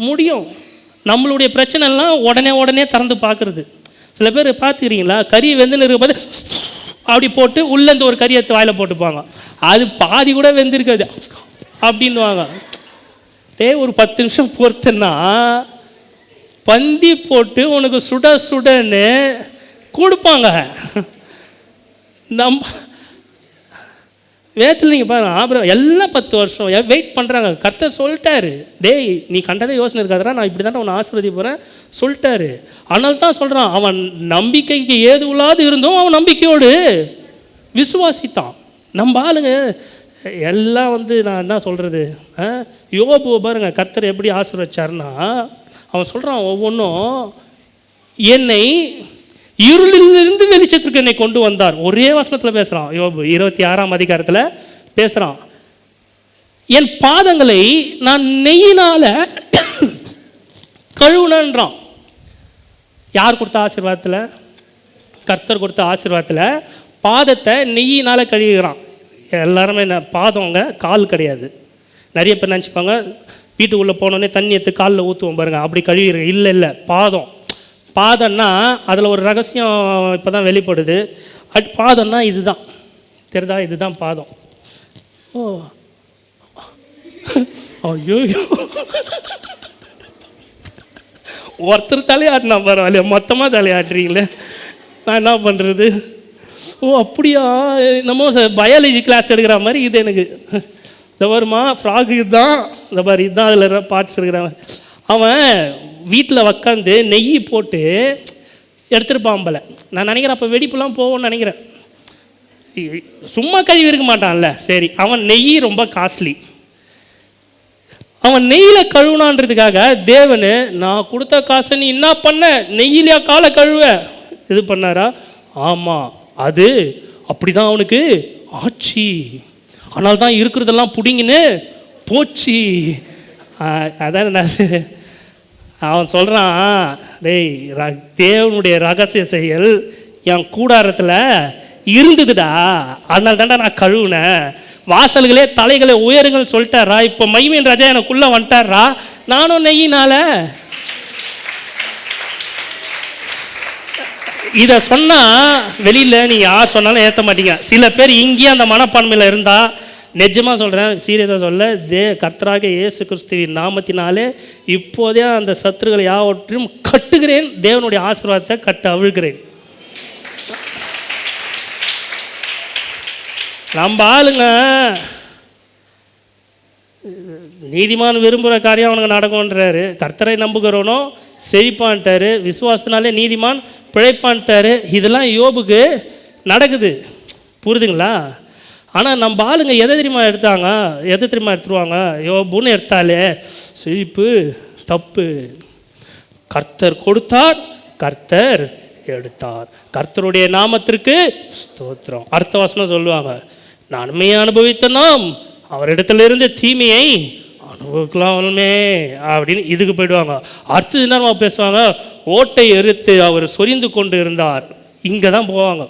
முடியும். நம்மளுடைய பிரச்சனைலாம் உடனே திறந்து பார்க்குறது. சில பேர் பார்த்துக்கிறீங்களா, கறி வெந்துன்னு இருக்கும்போது அப்படி போட்டு உள்ளேருந்து ஒரு கறி எடுத்து வாயில் போட்டுப்பாங்க, அது பாதி கூட வெந்திருக்காது அப்படின்வாங்க. ஒரு 10 நிமிஷம் பொறுத்துன்னா பந்தி போட்டு உனக்கு சுடன்னு கொடுப்பாங்க. வேதத்தில் நீங்கள் பாருங்க, ஆபிரகாம் எல்லாம் 10 வருஷம் வெயிட் பண்ணுறாங்க. கர்த்தர் சொல்லிட்டாரு, டேய் நீ கண்டதே யோசனை இருக்காதரா, நான் இப்படி தானே உன்னை ஆசீர்வதிக்க போகிறேன் சொல்லிட்டாரு. அதனால தான் சொல்கிறான், அவன் நம்பிக்கைக்கு ஏதுவில்லாது இருந்தும் அவன் நம்பிக்கையோடு விசுவாசித்தான். நம்ம ஆளுங்க எல்லாம் நான் என்ன சொல்கிறது, யோபுவை பாருங்க கர்த்தர் எப்படி ஆசீர்வதிச்சாருன்னா, அவன் சொல்கிறான் ஒவ்வொன்றும், என்னை இருளிலிருந்து வெளிச்சத்திற்கு என்னை கொண்டு வந்தார். ஒரே வசனத்தில் பேசுகிறான். யோபு 26ஆம் அதிகாரத்தில் பேசுகிறான், என் பாதங்களை நான் நெய்யினால கழுவுனன்றான். யார் கொடுத்த ஆசீர்வாதத்தில்? கர்த்தர் கொடுத்த ஆசீர்வாதத்தில் பாதத்தை நெய்யினால் கழுவுகிறான். எல்லாருமே என்ன பாதவங்க, கால் கிடையாது. நிறைய பேர் நினச்சிப்பாங்க வீட்டுக்குள்ளே போனோடனே தண்ணி எடுத்து காலில் ஊற்றுவோம் பாருங்க, அப்படி கழுவிடுங்க. இல்லை, பாதம். பாதம்னா அதில் ஒரு ரகசியம் இப்போ தான் வெளிப்படுது. பாதம்னா இதுதான், தெரியுதா? இதுதான் பாதம். ஓ ஐயோ, ஒருத்தர் தலையாட்டினா பரவாயில்ல, மொத்தமாக தலையாட்டுறீங்களே, நான் என்ன பண்ணுறது? ஓ அப்படியா, நம்ம பயாலஜி கிளாஸ் எடுக்கிற மாதிரி இது எனக்கு. இந்த வருமா ஃப்ராக் இதுதான், இந்த மாதிரி இதுதான் அதில் பார்ட்ஸ் இருக்கிறவன். அவன் வீட்டில் உக்காந்து நெய் போட்டு எடுத்துருப்பான் போல. நான் நினைக்கிறேன் அப்போ வெடிப்புலாம் போவோன்னு நினைக்கிறேன். சும்மா கழுவி இருக்க மாட்டான்ல. சரி, அவன் நெய் ரொம்ப காஸ்ட்லி. அவன் நெய்யில் கழுவுனான்றதுக்காக தேவனு, நான் கொடுத்த காசை நீ என்ன பண்ண, நெய்யிலையா காலை கழுவ இது பண்ணாரா? ஆமாம், அது அப்படி தான் அவனுக்கு ஆச்சு. ஆனால் தான் இருக்கிறதெல்லாம் பிடிங்கின்னு போச்சு. அதான் அவன் சொல்கிறான், டேய் தேவனுடைய ரகசிய செயல் என் கூடாரத்தில் இருந்ததுடா, அதனால தான்டா நான் கழுவுனேன். வாசல்களே தலைகளை உயருங்கன்னு சொல்லிட்டாரா, இப்போ மைமீன் ராஜா எனக்குள்ளே வந்துட்டாரா, நானும் நெய்யினால. இதை சொன்னால் வெளியில் நீங்கள் யார் சொன்னாலும் ஏற்ற மாட்டீங்க. சில பேர் இங்கேயும் அந்த மனப்பான்மையில் இருந்தால், நிஜமாக சொல்கிறேன், சீரியஸாக சொல்ல, கர்த்தராக இயேசு கிறிஸ்துவின் நாமத்தினாலே இப்போதே அந்த சத்துருக்களை யாவற்றையும் கட்டுகிறேன், தேவனுடைய ஆசீர்வாதத்தை கட்ட அவிழ்கிறேன். நம்ம ஆளுங்க நீதிமான் விரும்புகிற காரியம் அவனுக்கு நடக்கும்ன்றாரு. கர்த்தரை நம்புகிறவனோ செழிப்பான்ட்டாரு, விசுவாசத்தினாலே நீதிமான் பிழைப்பான்ட்டாரு. இதெல்லாம் யோபுக்கு நடக்குது, புரியுதுங்களா? ஆனால் நம்ம ஆளுங்க எதை தெரியுமா எடுத்துருவாங்க, யோபுன்னு எடுத்தாலே செழிப்பு தப்பு. கர்த்தர் கொடுத்தார், கர்த்தர் எடுத்தார், கர்த்தருடைய நாமத்திற்கு ஸ்தோத்திரம். அர்த்த வசனம் சொல்லுவாங்க, நன்மையை அனுபவித்த நாம் அவரிடத்திலிருந்து தீமையை அனுபவிக்கலாமே அப்படின்னு இதுக்கு போயிடுவாங்க. அடுத்தது என்ன பேசுவாங்க, ஓட்டை எரித்து அவர் சொரிந்து கொண்டு இருந்தார், இங்கே தான் போவாங்க.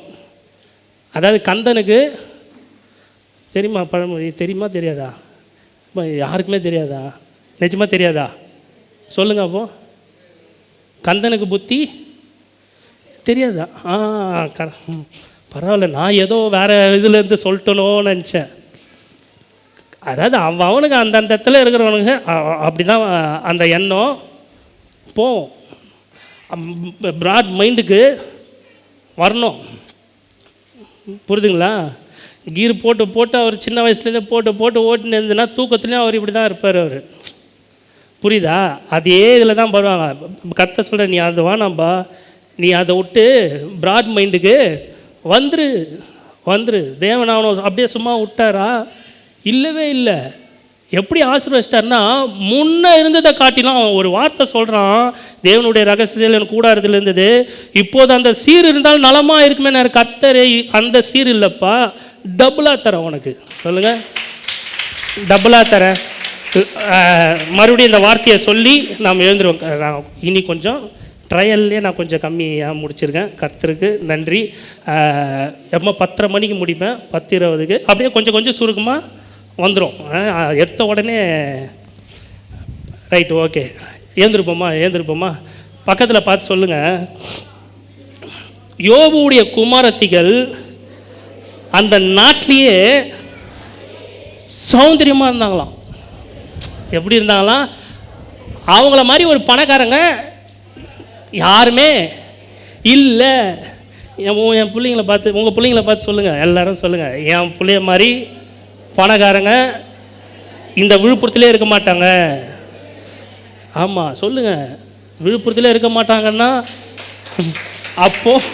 அதாவது கந்தனுக்கு தெரியுமா பழமொழி? தெரியுமா தெரியாதா? யாருக்குமே தெரியாதா? நிஜமாக தெரியாதா? சொல்லுங்க. அப்போ கந்தனுக்கு புத்தி தெரியாதா? பரவாயில்ல, நான் ஏதோ வேறு இதுலேருந்து சொல்லிட்டனோன்னு நினச்சேன். அதாவது அவனுக்கு அந்த இடத்துல இருக்கிறவனுங்க அப்படி தான் அந்த எண்ணம் போகும். ப்ராட் மைண்டுக்கு வரணும், புரியுதுங்களா? கீர் போட்டு அவர் சின்ன வயசுலேருந்தே போட்டு ஓட்டுன்னு இருந்ததுன்னா தூக்கத்துலேயும் அவர் இப்படி தான் இருப்பார். அவர் புரியுதா? அதே இதில் தான் வருவாங்க. கத்த சொல்கிற, நீ அதை வேணாம்பா, நீ அதை விட்டு ப்ராட் மைண்டுக்கு வந்துரு. தேவன் அவனை அப்படியே சும்மா விட்டாரா? இல்லவே இல்லை. எப்படி ஆசீர்வதிச்சிட்டார்னா, முன்னே இருந்ததை காட்டிலும் அவன் ஒரு வார்த்தை சொல்கிறான், தேவனுடைய ரகசியம் என் கூடாரத்தில் இருந்தது, இப்போது அந்த சீர் இருந்தால் நலமாக இருக்குமே. நான் கர்த்தரே அந்த சீர் இல்லைப்பா, டபுளாக தரேன் உனக்கு. சொல்லுங்கள், டபுளாக தரேன். மறுபடியும் இந்த வார்த்தையை சொல்லி நாம் எழுந்துருவோம். நான் இனி கொஞ்சம் ட்ரையல்லே நான் கொஞ்சம் கம்மியாக முடிச்சிருக்கேன். கர்த்தருக்கு நன்றி. எப்போ 10:30 மணிக்கு முடிப்பேன், 10:20க்கு அப்படியே கொஞ்சம் சுருக்கமாக வந்துடும். எடுத்த உடனே ரைட்டு, ஓகே, ஏந்திருப்போமா. பக்கத்தில் பார்த்து சொல்லுங்கள். யோபுடைய குமாரத்திகள் அந்த நாட்டிலேயே சௌந்தரியமாக இருந்தாங்களாம். எப்படி இருந்தாங்களாம்? அவங்கள மாதிரி ஒரு பணக்காரங்க யாருமே இல்லை. என் பிள்ளைங்களை பார்த்து, உங்கள் பிள்ளைங்களை பார்த்து சொல்லுங்கள், எல்லாரும் சொல்லுங்கள், என் பிள்ளைய மாதிரி பணக்காரங்க இந்த விழுப்புரத்திலே இருக்க மாட்டாங்க. ஆமாம் சொல்லுங்கள், விழுப்புரத்திலே இருக்க மாட்டாங்கன்னா அப்போது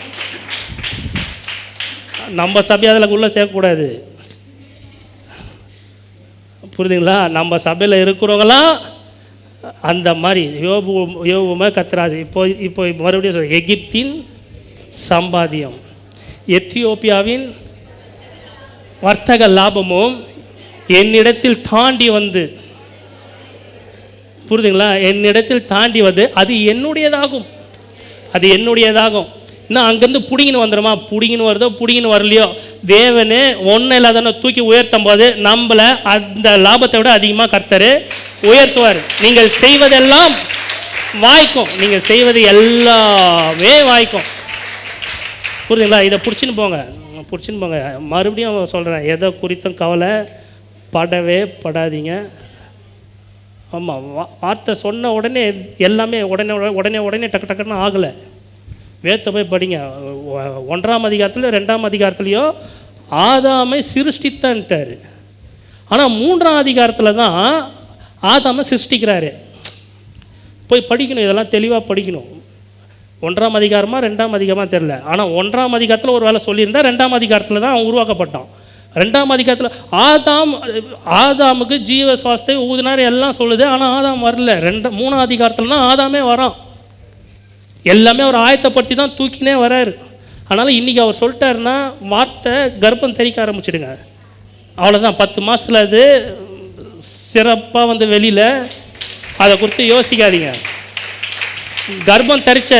நம்ம சபை அதில் உள்ளே சேர்க்கக்கூடாது. புரியுதுங்களா? நம்ம சபையில் இருக்கிறவங்களாம் அந்த மாதிரி யோபுமே கர்த்தராஜ். இப்போ மறுபடியும் சொல்ல, எகிப்தின் சம்பாத்தியம், எத்தியோப்பியாவின் வர்த்தக லாபமும் என்னிடத்தில் தாண்டி வந்து, புரியுதுங்களா? என்னிடத்தில் தாண்டி வந்து அது என்னுடையதாகும், அது என்னுடையதாகும். இன்னும் அங்கேருந்து பிடிங்கின்னு வந்துடுமா? பிடிங்கின்னு வருதோ பிடிங்கின்னு வரலையோ, தேவனே ஒன்றும் இல்லாதன தூக்கி உயர்த்தும் போது நம்மளை அந்த லாபத்தை விட அதிகமாக கர்த்தர் உயர்த்துவார். நீங்கள் செய்வதெல்லாம் வாய்க்கும், நீங்கள் செய்வது எல்லாமே வாய்க்கும். புரியுதுங்களா? இதை பிடிச்சின்னு போங்க, பிடிச்சின்னு போங்க. மறுபடியும் சொல்கிறேன், எதை குறித்தும் கவலை படவே படாதீங்க. ஆமாம், வார்த்தை சொன்ன உடனே எல்லாமே உடனே உடனே உடனே டக்கு டக்குன்னு ஆகலை. வேதத்தை போய் படிங்க. 1ஆம் அதிகாரத்தில் 2ஆம் அதிகாரத்துலையோ ஆதாமை சிருஷ்டித்தான்ட்டார். ஆனால் 3ஆம் அதிகாரத்தில் தான் ஆதாமை சிருஷ்டிக்கிறாரு. போய் படிக்கணும், இதெல்லாம் தெளிவாக படிக்கணும். 1ஆம் அதிகாரமாக 2ஆம் அதிகாரமாக தெரில. ஆனால் 1ஆம் அதிகாரத்தில் ஒரு வேலை சொல்லியிருந்தா 2ஆம் அதிகாரத்தில் தான் அவன் உருவாக்கப்பட்டான். 2ஆம் அதிகாரத்தில் ஆதாமுக்கு ஜீவ சுவாசத்தை ஊதினார் எல்லாம் சொல்லுது. ஆனால் ஆதாம் வரல. 3ஆம் அதிகாரத்தில் தான் ஆதாமே வரான். எல்லாமே அவர் ஆயத்தப்படுத்தி தான் தூக்கினே வராரு. அதனால் இன்றைக்கி அவர் சொல்லிட்டாருன்னா வார்த்தை கர்ப்பம் தெரிக்க ஆரம்பிச்சிடுங்க. அவ்வளோதான், 10 மாதத்தில் அது சிறப்பாக வந்து வெளியில் அதை குறித்து யோசிக்காதீங்க. கர்ப்பம் தரித்த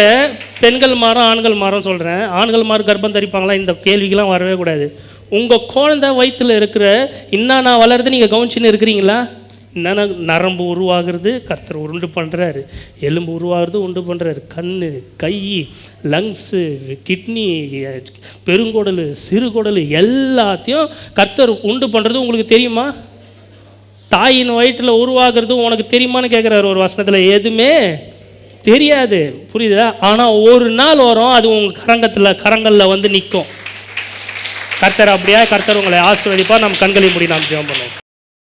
பெண்கள் மாறும் ஆண்கள் மாறும் சொல்கிறேன். ஆண்கள் மாறும் கர்ப்பம் தரிப்பாங்களா? இந்த கேள்விக்கெலாம் வரவே கூடாது. உங்கள் குழந்தை வயிற்றில் இருக்கிற இன்னும் நான் வளருது நீங்கள் கவனிச்சின்னு இருக்கிறீங்களா? என்னென்ன நரம்பு உருவாகிறது கர்த்தர் உண்டு பண்ணுறாரு, எலும்பு உருவாகிறது உண்டு பண்ணுறாரு, கண், கை, லங்ஸு, கிட்னி, பெருங்குடல், சிறுகுடல் எல்லாத்தையும் கர்த்தர் உண்டு பண்ணுறது உங்களுக்கு தெரியுமா? தாயின் வயிற்றில் உருவாகிறது உனக்கு தெரியுமான்னு கேட்குறாரு ஒரு வசனத்தில். எதுவுமே தெரியாது, புரியுதா? ஆனால் ஒரு நாள் வரும், அது உங்கள் கரங்களில் வந்து நிற்கும். கர்த்தர் அப்படியா? கர்த்தர் உங்களை ஆசீர்வதிப்பார். நம்ம கண்களை மூடி நாம் ஜெபம் பண்ணுவோம்.